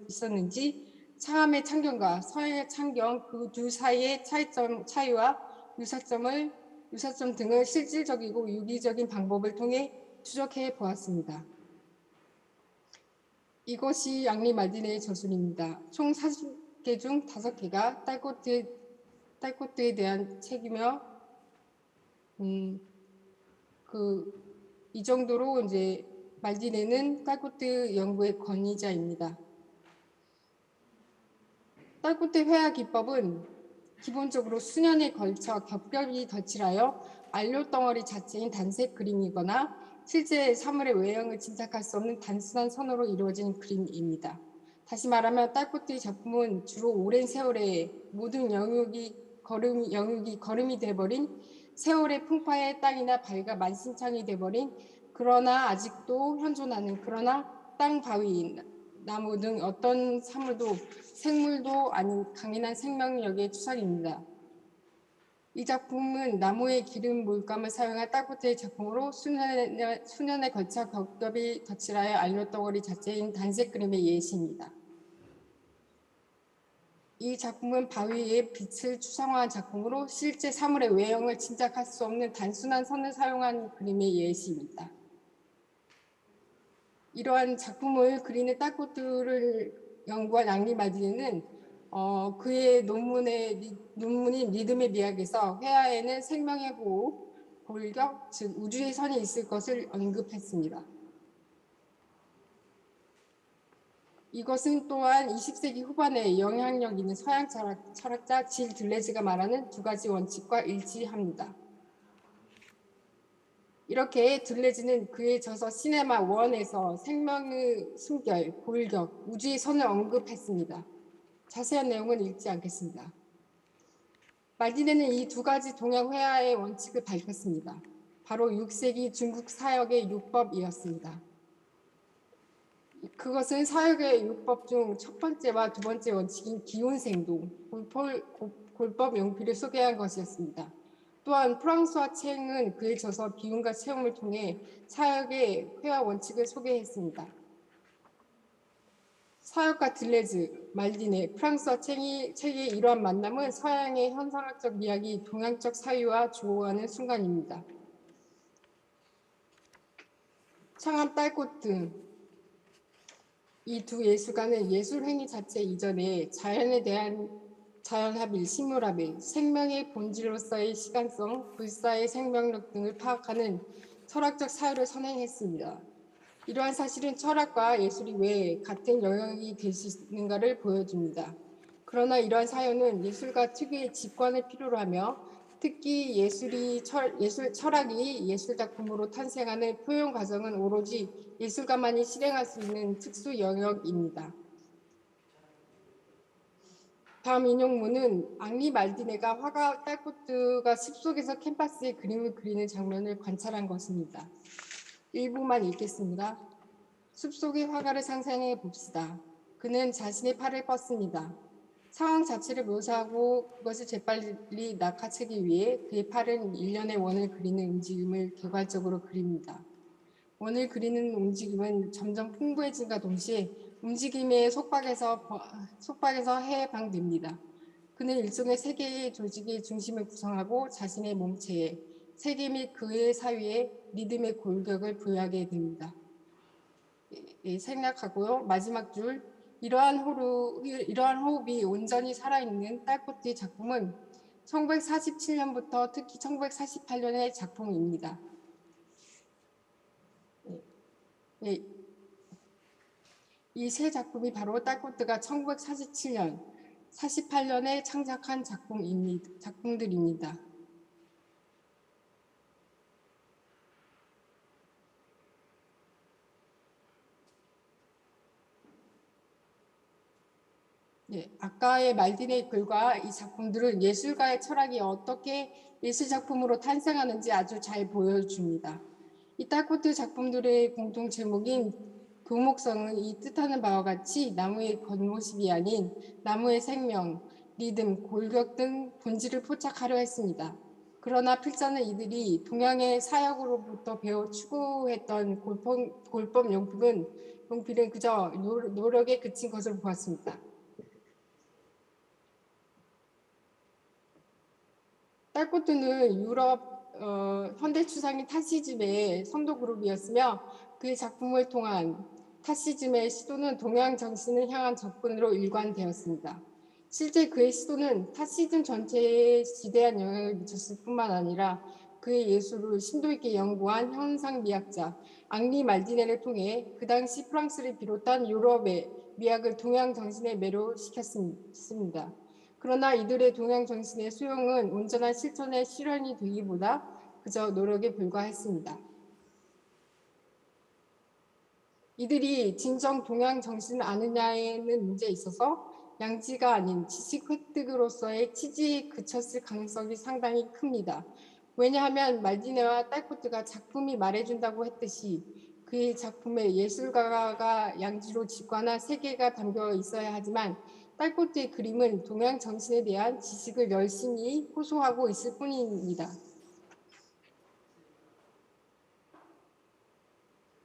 있었는지 창암의 창경과 서양의 창경 그 두 사이의 차이와 유사점 등을 실질적이고 유기적인 방법을 통해 추적해 보았습니다. 이것이 앙리 말디네의 저술입니다. 총 40개 중 5개가 딸코트에 대한 책이며 이 정도로 이제 말디네는 딸코트 연구의 권위자입니다. 딸코트 회화 기법은 기본적으로 수년에 걸쳐 겹겹이 덧칠하여 안료덩어리 자체인 단색 그림이거나 실제 사물의 외형을 짐작할 수 없는 단순한 선으로 이루어진 그림입니다. 다시 말하면 딸코트의 작품은 주로 오랜 세월에 모든 영역이 거름이 돼버린 세월의 풍파에 땅이나 바위가 만신창이 돼버린 그러나 아직도 현존하는 그러나 땅, 바위, 나무 등 어떤 생물도 아닌 강인한 생명력의 추상입니다. 이 작품은 나무의 기름 물감을 사용한 딸코트의 작품으로 수년에 걸쳐 겹겹이 덧칠하여 안료덩어리 자체인 단색 그림의 예시입니다. 이 작품은 바위의 빛을 추상화한 작품으로 실제 사물의 외형을 짐작할 수 없는 단순한 선을 사용한 그림의 예시입니다. 이러한 작품을 그리는 딸꽃들을 연구한 앙리 말디네는 그의 논문인 리듬의 미학에서 회화에는 생명의 호흡, 골격, 즉 우주의 선이 있을 것을 언급했습니다. 이것은 또한 20세기 후반에 영향력 있는 서양 철학자 질 들레즈가 말하는 두 가지 원칙과 일치합니다. 이렇게 들레즈는 그의 저서 시네마 1에서 생명의 숨결, 골격, 우주의 선을 언급했습니다. 자세한 내용은 읽지 않겠습니다. 말디네는 이 두 가지 동양 회화의 원칙을 밝혔습니다. 바로 6세기 중국 사역의 율법이었습니다. 그것은 사역의 율법 중 첫 번째와 두 번째 원칙인 기운생동, 골법 용필을 소개한 것이었습니다. 또한 프랑스와 챙은 그의 저서 비운과 체험을 통해 사역의 회화 원칙을 소개했습니다. 사역가 들레즈, 말디네, 프랑스와 책의 이러한 만남은 서양의 현상학적 미학이 동양적 사유와 조화하는 순간입니다. 창암 딸꽃 등 이 두 예술가는 예술 행위 자체 이전에 자연에 대한 자연합일, 식물합일, 생명의 본질로서의 시간성, 불사의 생명력 등을 파악하는 철학적 사유를 선행했습니다. 이러한 사실은 철학과 예술이 왜 같은 영역이 될 수 있는가를 보여줍니다. 그러나 이러한 사유는 예술가 특유의 직관을 필요로 하며 특히 철학이 예술 작품으로 탄생하는 표현 과정은 오로지 예술가만이 실행할 수 있는 특수 영역입니다. 다음 인용문은 앙리 말디네가 화가 딸코트가 숲속에서 캔버스에 그림을 그리는 장면을 관찰한 것입니다. 일부만 읽겠습니다. 숲속의 화가를 상상해 봅시다. 그는 자신의 팔을 뻗습니다. 상황 자체를 묘사하고 그것을 재빨리 낚아채기 위해 그의 팔은 일련의 원을 그리는 움직임을 개괄적으로 그립니다. 원을 그리는 움직임은 점점 풍부해진과 동시에 움직임의 속박에서 해방됩니다. 그는 일종의 세계의 조직의 중심을 구성하고 자신의 몸체에 세계 및 그의 사유에 리듬의 골격을 부여하게 됩니다. 생략하고요. 마지막 줄. 이러한 호흡이 온전히 살아있는 딸꽃의 작품은 1947년부터 특히 1948년의 작품입니다. 이 세 작품이 바로 딸꽃가 1947년, 48년에 창작한 작품들입니다. 아까의 말디네의 글과 이 작품들은 예술가의 철학이 어떻게 예술작품으로 탄생하는지 아주 잘 보여줍니다. 이 딸코트 작품들의 공통 제목인 교목성은 이 뜻하는 바와 같이 나무의 겉모습이 아닌 나무의 생명, 리듬, 골격 등 본질을 포착하려 했습니다. 그러나 필자는 이들이 동양의 사역으로부터 배워 추구했던 골법 용필은 그저 노력에 그친 것으로 보았습니다. 딸코트는 유럽 현대 추상인 타시즘의 선도 그룹이었으며 그의 작품을 통한 타시즘의 시도는 동양 정신을 향한 접근으로 일관되었습니다. 실제 그의 시도는 타시즘 전체에 지대한 영향을 미쳤을 뿐만 아니라 그의 예술을 심도 있게 연구한 현상미학자 앙리 말디네를 통해 그 당시 프랑스를 비롯한 유럽의 미학을 동양 정신에 매료시켰습니다. 그러나 이들의 동양 정신의 수용은 온전한 실천의 실현이 되기보다 그저 노력에 불과했습니다. 이들이 진정 동양 정신을 아느냐에는 문제에 있어서 양지가 아닌 지식 획득으로서의 취지에 그쳤을 가능성이 상당히 큽니다. 왜냐하면 말디네와 딸코트가 작품이 말해준다고 했듯이 그의 작품에 예술가가 양지로 직관한 세계가 담겨 있어야 하지만 딸코트의 그림은 동양 정신에 대한 지식을 열심히 호소하고 있을 뿐입니다.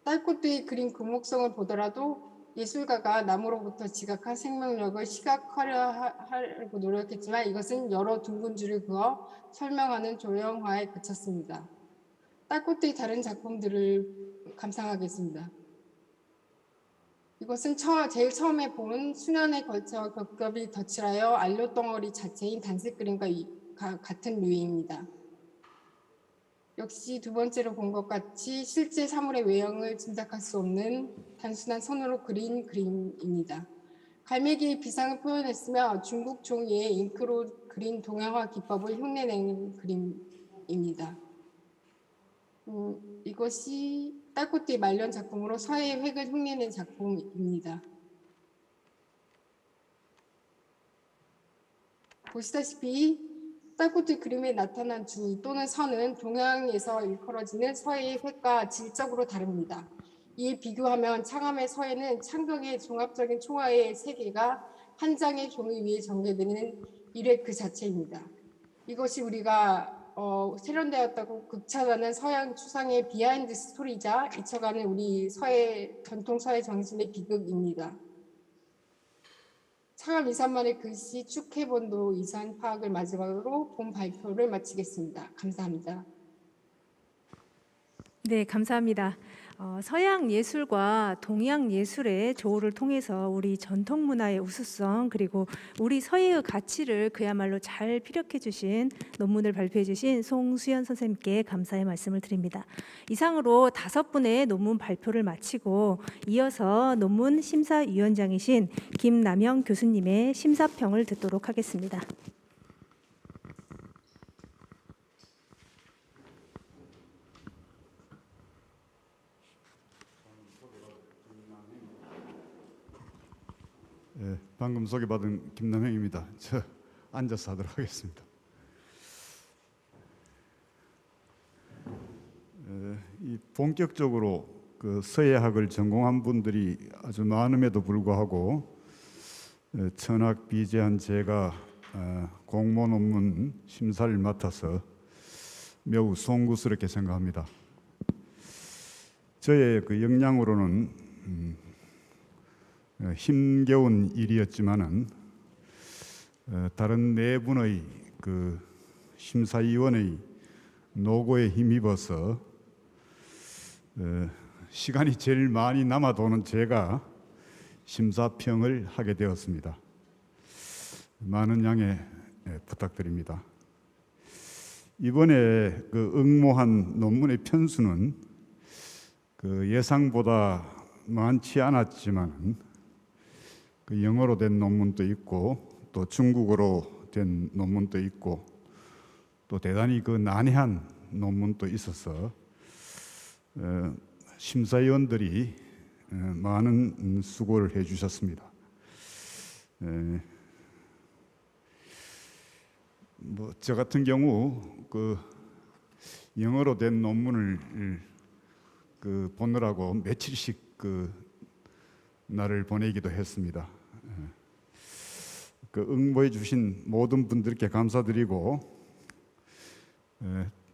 딸코트의 그림 금목성을 보더라도 예술가가 나무로부터 지각한 생명력을 시각화하려고 노력했지만 이것은 여러 둥근 줄을 그어 설명하는 조형화에 그쳤습니다. 딸코트의 다른 작품들을 감상하겠습니다. 이것은 제일 처음에 본 수년에 걸쳐 겹겹이 덧칠하여 안료덩어리 자체인 단색 그림과 같은 류입니다. 역시 두 번째로 본 것 같이 실제 사물의 외형을 짐작할 수 없는 단순한 선으로 그린 그림입니다. 갈매기의 비상을 표현했으며 중국 종이에 잉크로 그린 동양화 기법을 흉내낸 그림입니다. 이것이 딸꽃띠 말년 작품으로 서해의 획을 흉내낸 작품입니다. 보시다시피 딸꽃띠 그림에 나타난 줄 또는 선은 동양에서 일컬어지는 서해의 획과 질적으로 다릅니다. 이에 비교하면 창암의 서해는 창경의 종합적인 초화의 세계가 한 장의 종이 위에 전개되는 일획 그 자체입니다. 이것이 우리가 세련되었다고 극찬하는 서양 추상의 비하인드 스토리이자 잊혀가는 우리 전통 서해 정신의 비극입니다. 창암 이산만의 글씨 축해본도 이산 파악을 마지막으로 본 발표를 마치겠습니다. 감사합니다.
네, 감사합니다. 서양 예술과 동양 예술의 조화를 통해서 우리 전통 문화의 우수성 그리고 우리 서예의 가치를 그야말로 잘 피력해 주신 논문을 발표해 주신 송수연 선생님께 감사의 말씀을 드립니다. 이상으로 5분의 논문 발표를 마치고 이어서 논문 심사위원장이신 김남영 교수님의 심사평을 듣도록 하겠습니다.
방금 소개받은 김남영입니다. 저 앉아서 하도록 하겠습니다. 이 본격적으로 그 서예학을 전공한 분들이 아주 많음에도 불구하고 천학 비제한 제가 공모 논문 심사를 맡아서 매우 송구스럽게 생각합니다. 저의 그 역량으로는 힘겨운 일이었지만은 다른 네 분의 그 심사위원의 노고에 힘입어서 시간이 제일 많이 남아도는 제가 심사평을 하게 되었습니다. 많은 양해 부탁드립니다. 이번에 그 응모한 논문의 편수는 그 예상보다 많지 않았지만 그 영어로 된 논문도 있고 또 중국어로 된 논문도 있고 또 대단히 그 난해한 논문도 있어서 심사위원들이 많은 수고를 해주셨습니다. 뭐 저 같은 경우 그 영어로 된 논문을 그 보느라고 며칠씩 그 날을 보내기도 했습니다. 그 응모해 주신 모든 분들께 감사드리고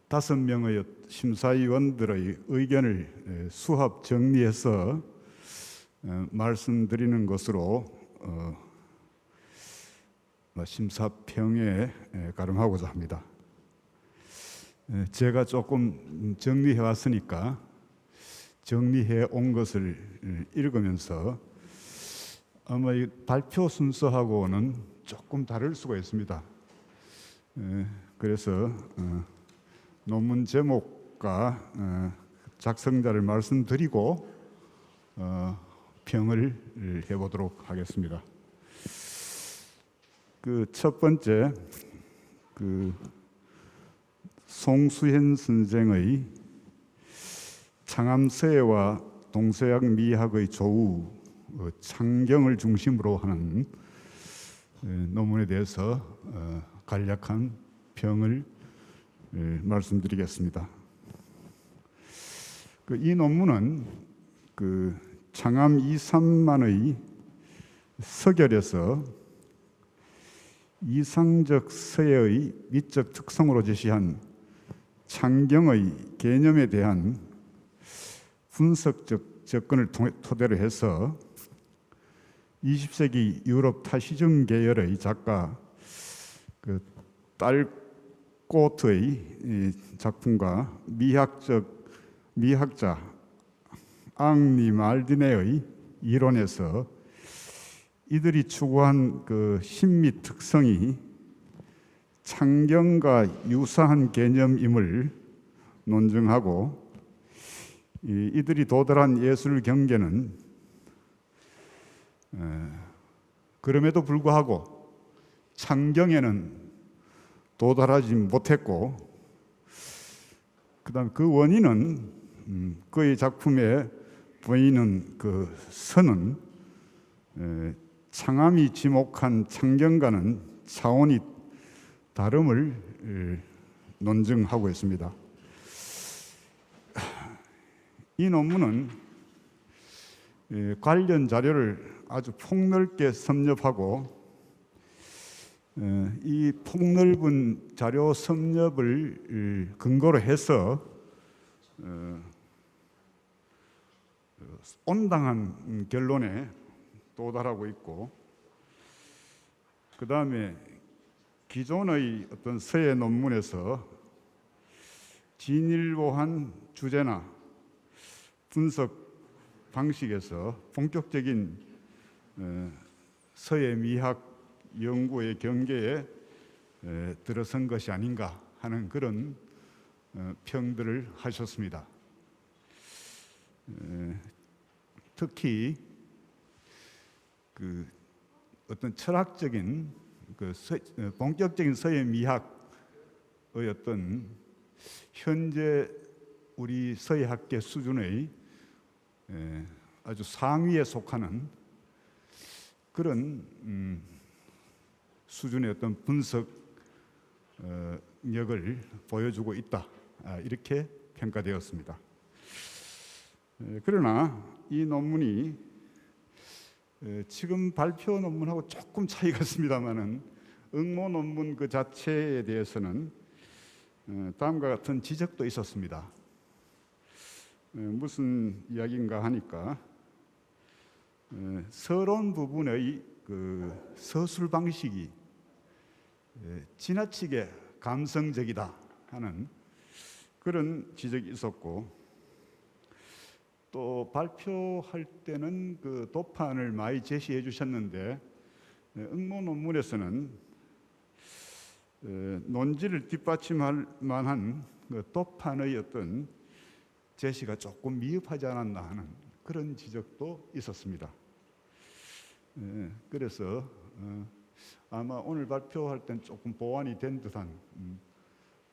5명의 심사위원들의 의견을 수합 정리해서 말씀드리는 것으로 심사평에 가름하고자 합니다. 제가 조금 정리해 왔으니까 정리해 온 것을 읽으면서 아마 이 발표 순서하고는 조금 다를 수가 있습니다. 그래서 논문 제목과 작성자를 말씀드리고 평을 해보도록 하겠습니다. 그 첫 번째 그 송수현 선생의 창암서예와 동서양 미학의 조우 창경을 중심으로 하는 논문에 대해서 간략한 평을 말씀드리겠습니다. 이 논문은 그 창암 이산만의 서결에서 이상적 서예의 미적 특성으로 제시한 창경의 개념에 대한 분석적 접근을 토대로 해서 20세기 유럽 타시즘 계열의 작가 그 딸꽃의 작품과 미학자 앙리 말디네의 이론에서 이들이 추구한 그 심미 특성이 창경과 유사한 개념임을 논증하고, 이들이 도달한 예술 경계는 그럼에도 불구하고 창경에는 도달하지 못했고, 그다음 그 원인은 그의 작품에 보이는 그 선은 창암이 지목한 창경과는 차원이 다름을 논증하고 있습니다. 이 논문은 관련 자료를 아주 폭넓게 섭렵하고, 이 폭넓은 자료 섭렵을 근거로 해서 온당한 결론에 도달하고 있고, 그 다음에 기존의 어떤 서예 논문에서 진일보한 주제나 분석 방식에서 본격적인 서예 미학 연구의 경계에 들어선 것이 아닌가 하는 그런 평들을 하셨습니다. 특히 그 어떤 철학적인 본격적인 서예 미학의 어떤 현재 우리 서예학계 수준의 아주 상위에 속하는 그런 수준의 어떤 분석력을 보여주고 있다, 이렇게 평가되었습니다. 그러나 이 논문이 지금 발표 논문하고 조금 차이가 있습니다만은 응모 논문 그 자체에 대해서는 다음과 같은 지적도 있었습니다. 무슨 이야기인가 하니까 서론 부분의 그 서술 방식이 지나치게 감성적이다 하는 그런 지적이 있었고, 또 발표할 때는 그 도판을 많이 제시해 주셨는데 응모 논문에서는 논지를 뒷받침할 만한 그 도판의 어떤 제시가 조금 미흡하지 않았나 하는 그런 지적도 있었습니다. 그래서 아마 오늘 발표할 땐 조금 보완이 된 듯한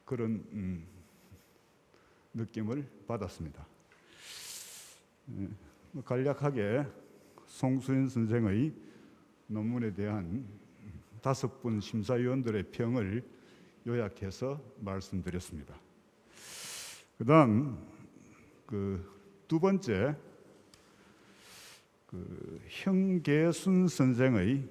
그런 느낌을 받았습니다. 간략하게 송수연 선생의 논문에 대한 5분 심사위원들의 평을 요약해서 말씀드렸습니다. 그다음 두 번째, 형계순 선생의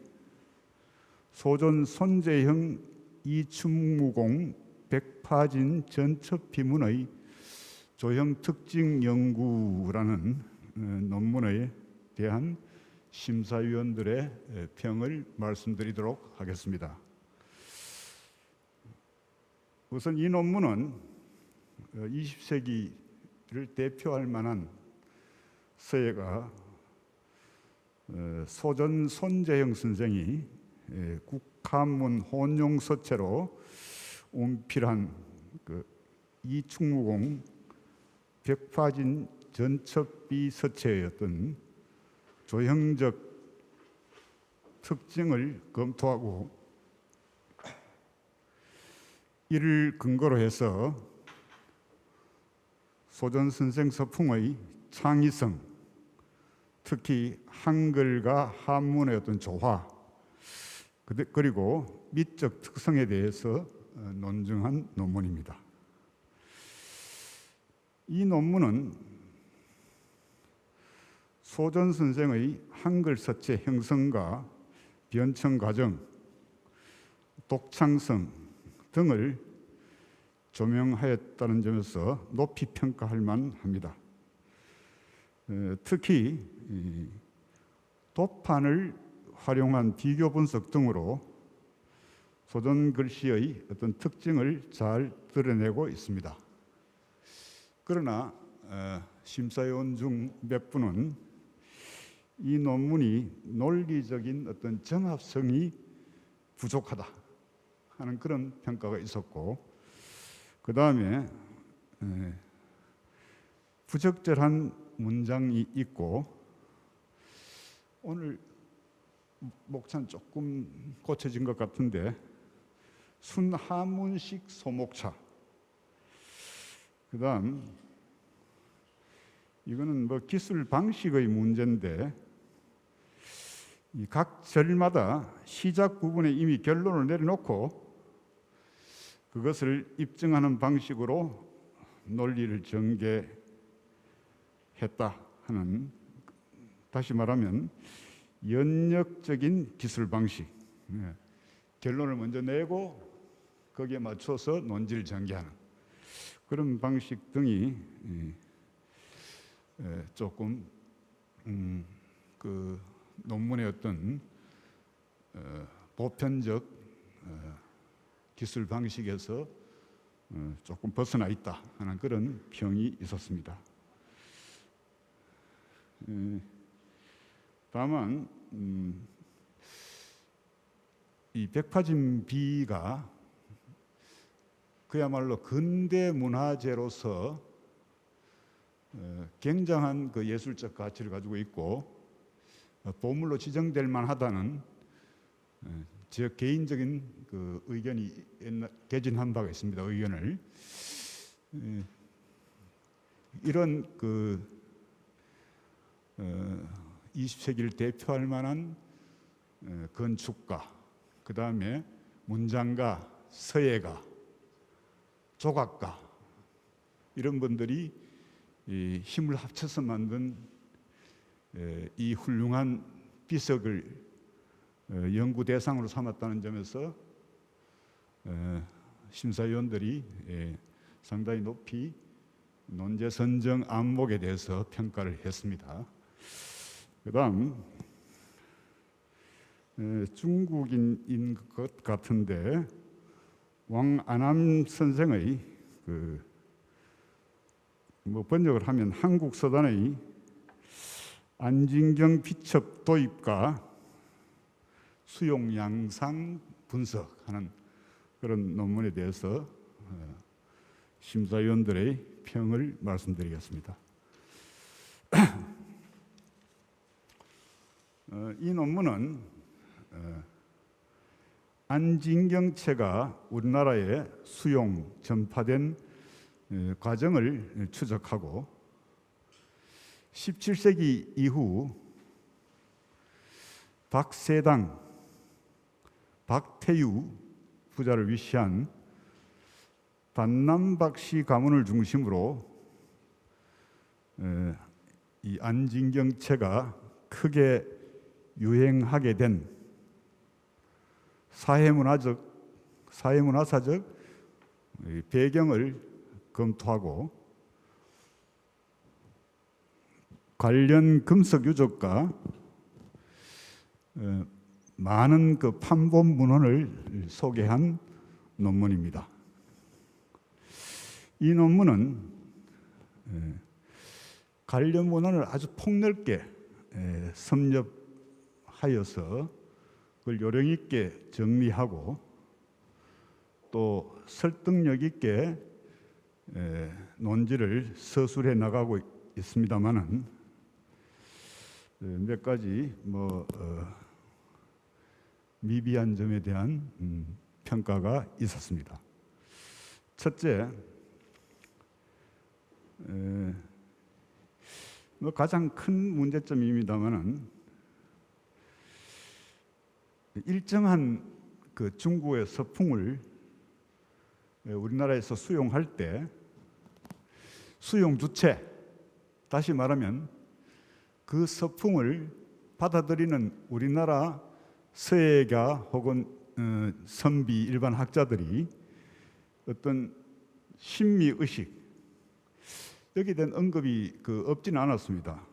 소전 손재형 이충무공 백파진 전첩비문의 조형 특징 연구라는 논문에 대한 심사위원들의 평을 말씀드리도록 하겠습니다. 우선 이 논문은 20세기를 대표할 만한 서예가 소전 손재형 선생이 국한문 혼용서체로 운필한 그 이충무공 백파진 전첩비 서체의 어떤 조형적 특징을 검토하고, 이를 근거로 해서 소전 선생 서풍의 창의성, 특히 한글과 한문의 어떤 조화, 그리고 미적 특성에 대해서 논증한 논문입니다. 이 논문은 소전 선생의 한글 서체 형성과 변청 과정, 독창성 등을 조명하였다는 점에서 높이 평가할 만합니다. 특히 도판을 활용한 비교 분석 등으로 소전 글씨의 어떤 특징을 잘 드러내고 있습니다. 그러나 심사위원 중 몇 분은 이 논문이 논리적인 어떤 정합성이 부족하다 하는 그런 평가가 있었고, 그 다음에 부적절한 문장이 있고, 오늘 목차는 조금 고쳐진 것 같은데 순하문식 소목차, 그 다음 이거는 뭐 기술 방식의 문제인데 이 각 절마다 시작 부분에 이미 결론을 내려놓고 그것을 입증하는 방식으로 논리를 전개했다 하는, 다시 말하면 연역적인 기술 방식, 결론을 먼저 내고 거기에 맞춰서 논지를 전개하는 그런 방식 등이 조금 그 논문의 어떤 보편적 기술 방식에서 조금 벗어나 있다 하는 그런 평이 있었습니다. 다만 이 백파진 비가 그야말로 근대 문화재로서 굉장한 그 예술적 가치를 가지고 있고 보물로 지정될 만하다는 제 개인적인 그 의견이 개진한 바가 있습니다. 의견을 이런 그 20세기를 대표할 만한 건축가, 그 다음에 문장가, 서예가, 조각가, 이런 분들이 힘을 합쳐서 만든 이 훌륭한 비석을 연구 대상으로 삼았다는 점에서 심사위원들이 상당히 높이 논제 선정 안목에 대해서 평가를 했습니다. 그다음 중국인인 것 같은데 왕안암 선생의 뭐 번역을 하면 한국 서단의 안진경 비첩 도입과 수용 양상 분석하는 그런 논문에 대해서 심사위원들의 평을 말씀드리겠습니다. 이 논문은 안진경체가 우리나라에 수용, 전파된 과정을 추적하고 17세기 이후 박세당, 박태유 부자를 위시한 반남박씨 가문을 중심으로 이 안진경체가 크게 유행하게 된 사회문화사적 배경을 검토하고 관련 금속 유적과 많은 그 판본 문헌을 소개한 논문입니다. 이 논문은 관련 문헌을 아주 폭넓게 섭렵하여서 그걸 요령 있게 정리하고 또 설득력 있게 논지를 서술해 나가고 있습니다만은 몇 가지 미비한 점에 대한 평가가 있었습니다. 첫째, 가장 큰 문제점입니다만은 일정한 그 중국의 서풍을 우리나라에서 수용할 때 수용 주체, 다시 말하면 그 서풍을 받아들이는 우리나라 서예가 혹은 선비 일반 학자들이 어떤 신미의식, 여기에 대한 언급이 없지는 않았습니다.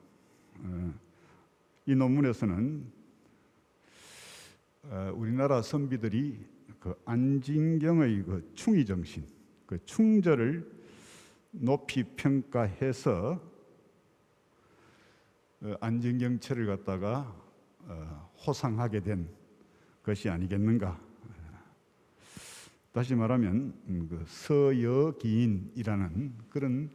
이 논문에서는 우리나라 선비들이 안진경의 충의정신, 충절을 높이 평가해서 안진경체를 갖다가 호상하게 된 것이 아니겠는가. 다시 말하면 그 서여기인이라는 그런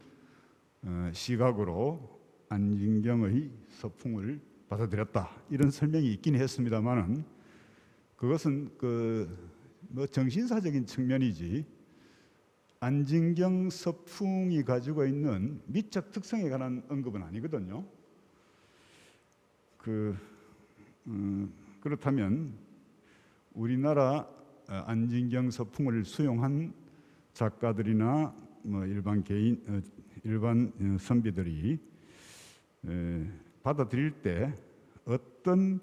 시각으로 안진경의 서풍을 받아들였다, 이런 설명이 있긴 했습니다만은 그것은 뭐 정신사적인 측면이지 안진경 서풍이 가지고 있는 미적 특성에 관한 언급은 아니거든요. 그렇다면 우리나라 안진경 서풍을 수용한 작가들이나 뭐 일반 선비들이 받아들일 때 어떤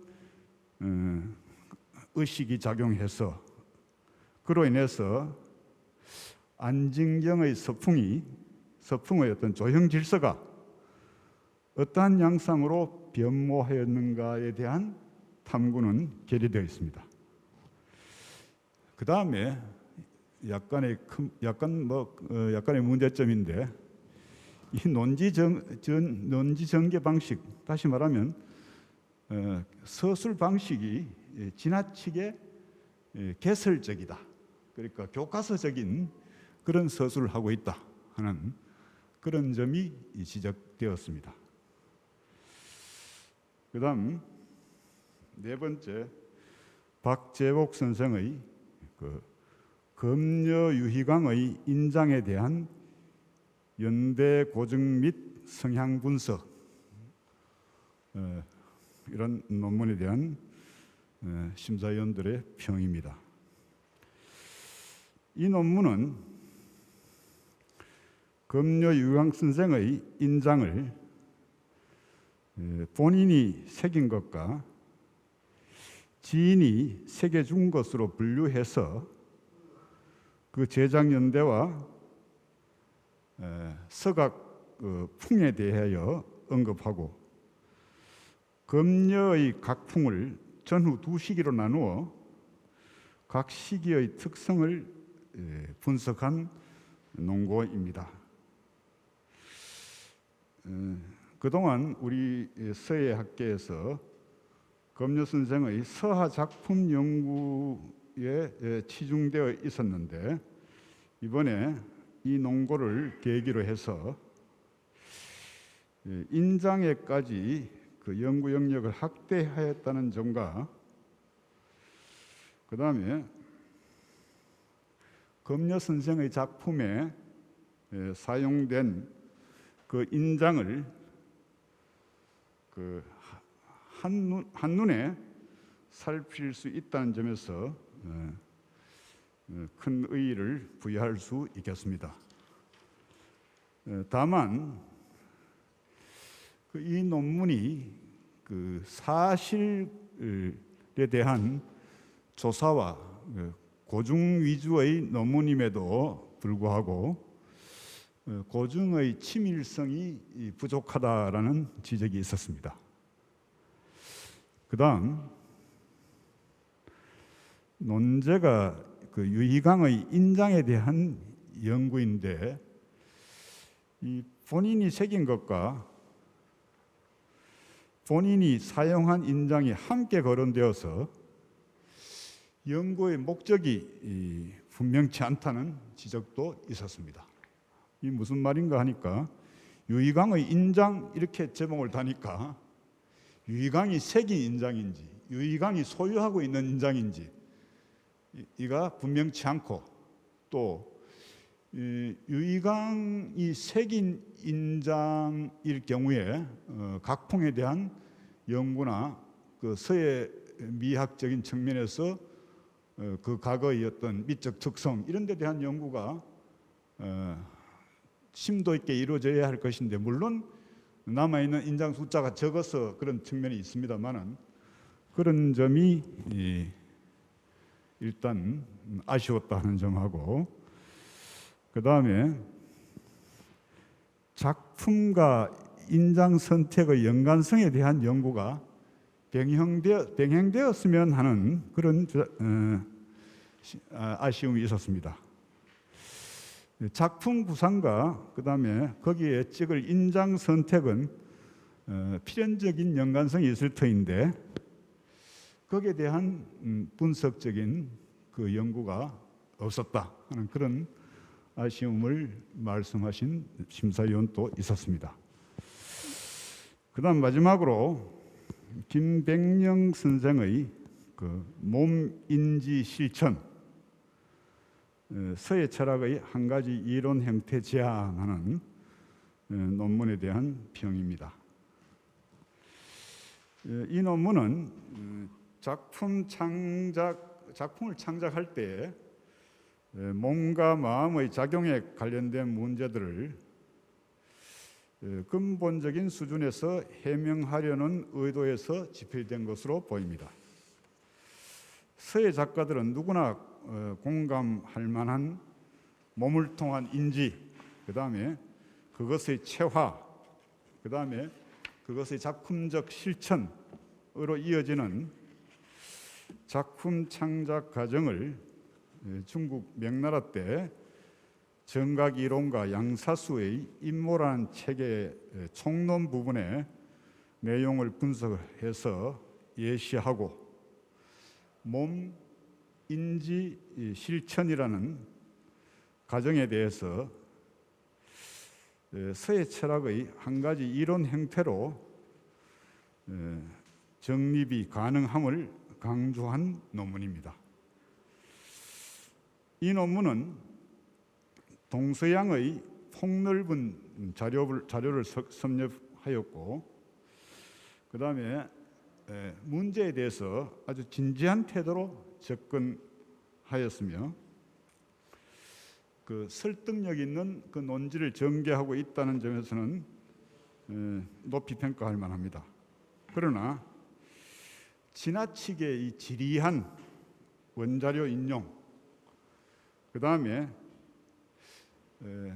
의식이 작용해서 그로 인해서 안진경의 서풍의 어떤 조형 질서가 어떠한 양상으로 변모하였는가에 대한 탐구는 결의되어 있습니다. 그 다음에 약간의 문제점인데, 이 논지 전개 방식, 다시 말하면 서술 방식이 지나치게 개설적이다. 그러니까 교과서적인 그런 서술을 하고 있다 하는 그런 점이 지적되었습니다. 그 다음 네 번째, 박재복 선생의 검여유희강의 인장에 대한 연대 고증 및 성향 분석, 이런 논문에 대한 심사위원들의 평입니다. 이 논문은 검여유희강 선생의 인장을 본인이 새긴 것과 지인이 새겨준 것으로 분류해서 그 제작 연대와 서각 풍에 대하여 언급하고, 검여의 각 풍을 전후 두 시기로 나누어 각 시기의 특성을 분석한 논고입니다. 그동안 우리 서예학계에서 검여 선생의 서하 작품 연구에 치중되어 있었는데, 이번에 이 논고를 계기로 해서 인장에까지 그 연구 영역을 확대하였다는 점과, 그 다음에 검여 선생의 작품에 사용된 그 인장을 한눈에 살필 수 있다는 점에서 큰 의의를 부여할 수 있겠습니다. 다만 이 논문이 그 사실에 대한 조사와 고증 위주의 논문임에도 불구하고 고증의 치밀성이 부족하다라는 지적이 있었습니다. 그 다음 논제가 그 유희강의 인장에 대한 연구인데, 이 본인이 새긴 것과 본인이 사용한 인장이 함께 거론되어서 연구의 목적이 분명치 않다는 지적도 있었습니다. 이 무슨 말인가 하니까, 유희강의 인장 이렇게 제목을 다니까 유희강이 새긴 인장인지 유희강이 소유하고 있는 인장인지 이가 분명치 않고, 또 유희강이 새긴 인장일 경우에 각풍에 대한 연구나 그 서예 미학적인 측면에서 그 과거의 어떤 미적 특성 이런 데 대한 연구가 심도 있게 이루어져야 할 것인데, 물론 남아있는 인장 숫자가 적어서 그런 측면이 있습니다만은 그런 점이 일단 아쉬웠다 하는 점하고, 그 다음에 작품과 인장 선택의 연관성에 대한 연구가 병행되었으면 하는 그런 아쉬움이 있었습니다. 작품 구상과 그 다음에 거기에 찍을 인장 선택은 필연적인 연관성이 있을 터인데 거기에 대한 분석적인 그 연구가 없었다 하는 그런 아쉬움을 말씀하신 심사위원도 있었습니다. 그다음 마지막으로 김백령 선생의 그 몸인지 실천 서예 철학의 한 가지 이론 형태 제안하는 논문에 대한 평입니다. 이 논문은 작품을 창작할 때 몸과 마음의 작용에 관련된 문제들을 근본적인 수준에서 해명하려는 의도에서 집필된 것으로 보입니다. 서예 작가들은 누구나 공감할 만한 몸을 통한 인지, 그 다음에 그것의 체화, 그 다음에 그것의 작품적 실천으로 이어지는 작품 창작 과정을 중국 명나라 때 정각 이론가 양사수의 인모라는 책의 총론 부분의 내용을 분석해서 예시하고 몸 인지 실천이라는 과정에 대해서 서예 철학의 한 가지 이론 형태로 정립이 가능함을 강조한 논문입니다. 이 논문은 동서양의 폭넓은 자료를 섭렵하였고 그 다음에 문제에 대해서 아주 진지한 태도로 접근하였으며 그 설득력 있는 그 논지를 전개하고 있다는 점에서는 높이 평가할 만합니다. 그러나 지나치게 이 지리한 원자료 인용, 그 다음에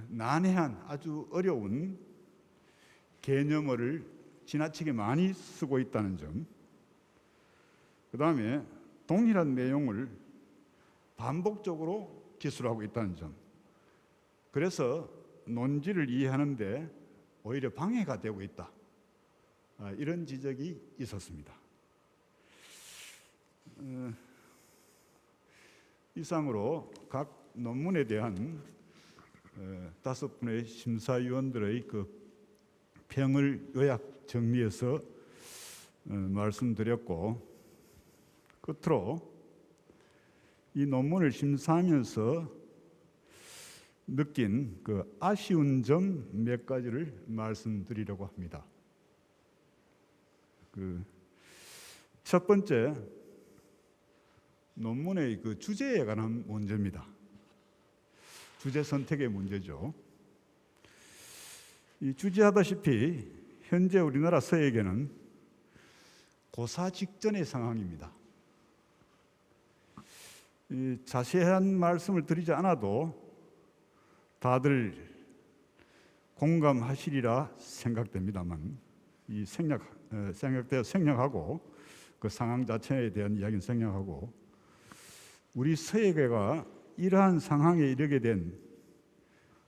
난해한 아주 어려운 개념어를 지나치게 많이 쓰고 있다는 점, 그 다음에 동일한 내용을 반복적으로 기술하고 있다는 점, 그래서 논지를 이해하는 데 오히려 방해가 되고 있다, 이런 지적이 있었습니다. 이상으로 각 논문에 대한 5분의 심사위원들의 그 평을 요약 정리해서 말씀드렸고, 끝으로 이 논문을 심사하면서 느낀 그 아쉬운 점 몇 가지를 말씀드리려고 합니다. 첫 번째, 논문의 그 주제에 관한 문제입니다. 주제 선택의 문제죠. 이 주지하다시피 현재 우리나라 서예계는 고사 직전의 상황입니다. 이 자세한 말씀을 드리지 않아도 다들 공감하시리라 생각됩니다만, 이 생략하고 그 상황 자체에 대한 이야기는 생략하고, 우리 서예계가 이러한 상황에 이르게 된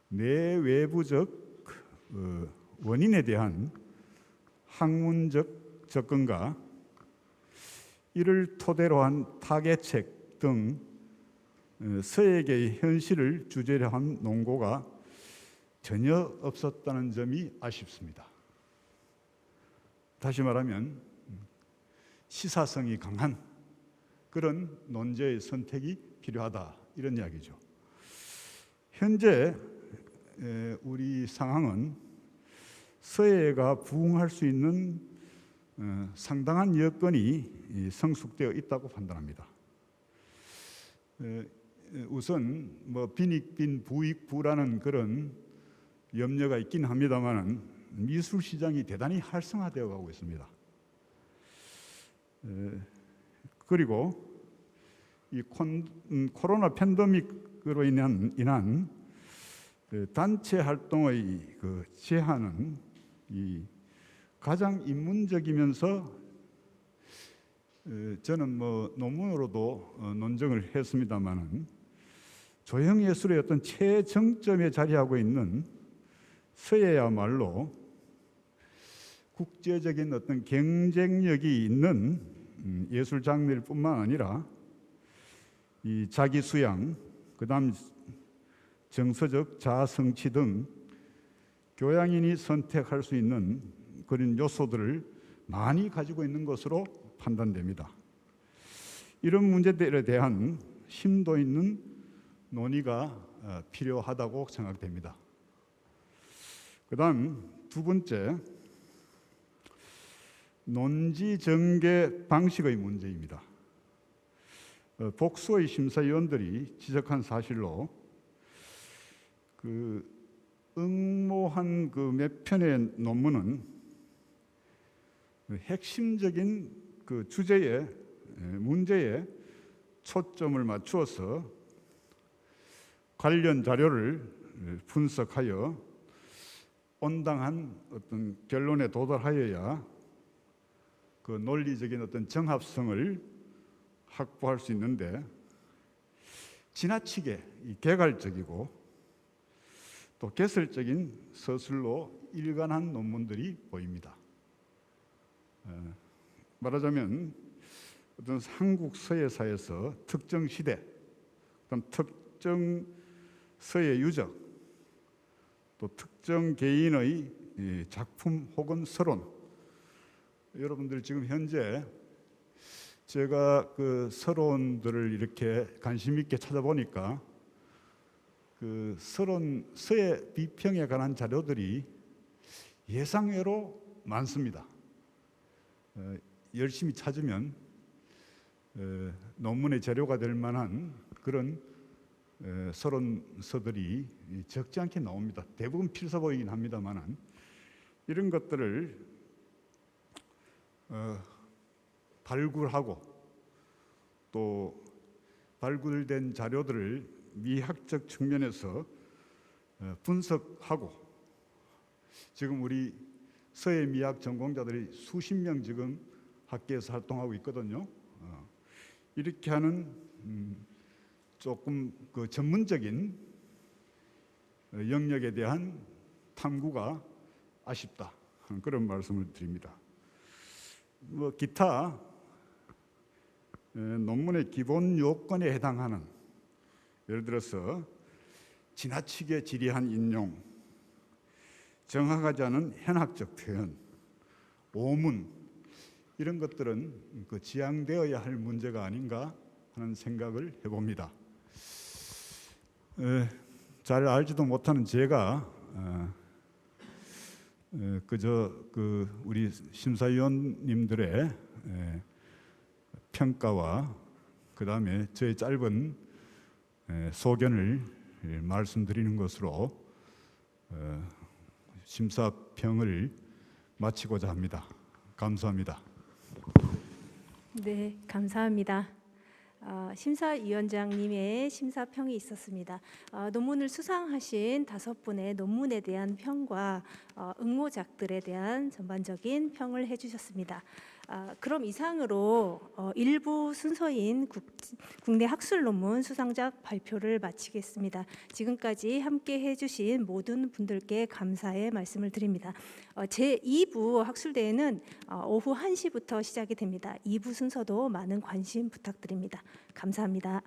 내외부적 원인에 대한 학문적 접근과 이를 토대로 한 타개책 등 서예계의 현실을 주제로 한 논고가 전혀 없었다는 점이 아쉽습니다. 다시 말하면 시사성이 강한 그런 논제의 선택이 필요하다, 이런 이야기죠. 현재 우리 상황은 서예가 부응할 수 있는 상당한 여건이 성숙되어 있다고 판단합니다. 우선 빈익빈 부익부라는 그런 염려가 있긴 합니다만, 미술 시장이 대단히 활성화되어 가고 있습니다. 그리고 이 코로나 팬데믹으로 인한 단체 활동의 그 제한은 가장 인문적이면서 저는 논문으로도 논증을 했습니다만은 조형예술의 어떤 최정점에 자리하고 있는 서예야말로 국제적인 어떤 경쟁력이 있는 예술 장르일 뿐만 아니라 이 자기 수양, 그다음 정서적 자아 성취 등 교양인이 선택할 수 있는 그런 요소들을 많이 가지고 있는 것으로 판단됩니다. 이런 문제들에 대한 심도 있는 논의가 필요하다고 생각됩니다. 그다음 두 번째, 논지 전개 방식의 문제입니다. 복수의 심사위원들이 지적한 사실로 그 응모한 그 몇 편의 논문은 핵심적인 그 주제에 문제에 초점을 맞추어서 관련 자료를 분석하여 온당한 어떤 결론에 도달하여야 그 논리적인 어떤 정합성을 확보할 수 있는데 지나치게 개괄적이고 또 개설적인 서술로 일관한 논문들이 보입니다. 말하자면 어떤 한국 서예사에서 특정 시대, 특정 서예 유적, 또 특정 개인의 작품 혹은 서론, 여러분들 지금 현재 제가 그 서론들을 이렇게 관심 있게 찾아보니까 그 서론 서예 비평에 관한 자료들이 예상외로 많습니다. 열심히 찾으면 논문의 재료가 될 만한 그런 서론서들이 적지 않게 나옵니다. 대부분 필서 보이긴 합니다만 이런 것들을 발굴하고 또 발굴된 자료들을 미학적 측면에서 분석하고 지금 우리 서예 미학 전공자들이 수십 명 지금 학계에서 활동하고 있거든요. 이렇게 하는 조금 그 전문적인 영역에 대한 탐구가 아쉽다, 그런 말씀을 드립니다. 뭐 기타 논문의 기본 요건에 해당하는, 예를 들어서 지나치게 지리한 인용, 정확하지 않은 현학적 표현, 오문, 이런 것들은 그 지양되어야 할 문제가 아닌가 하는 생각을 해봅니다. 잘 알지도 못하는 제가 그저 그 우리 심사위원님들의 평가와 그 다음에 저의 짧은 소견을 말씀드리는 것으로 심사평을 마치고자 합니다. 감사합니다.
네, 감사합니다. 심사위원장님의 심사평이 있었습니다. 논문을 수상하신 5분의 논문에 대한 평과 응모작들에 대한 전반적인 평을 해주셨습니다. 그럼 이상으로 일부 순서인 국내 학술 논문 수상작 발표를 마치겠습니다. 지금까지 함께 해주신 모든 분들께 감사의 말씀을 드립니다. 제2부 학술대회는 오후 1시부터 시작이 됩니다. 2부 순서도 많은 관심 부탁드립니다. 감사합니다.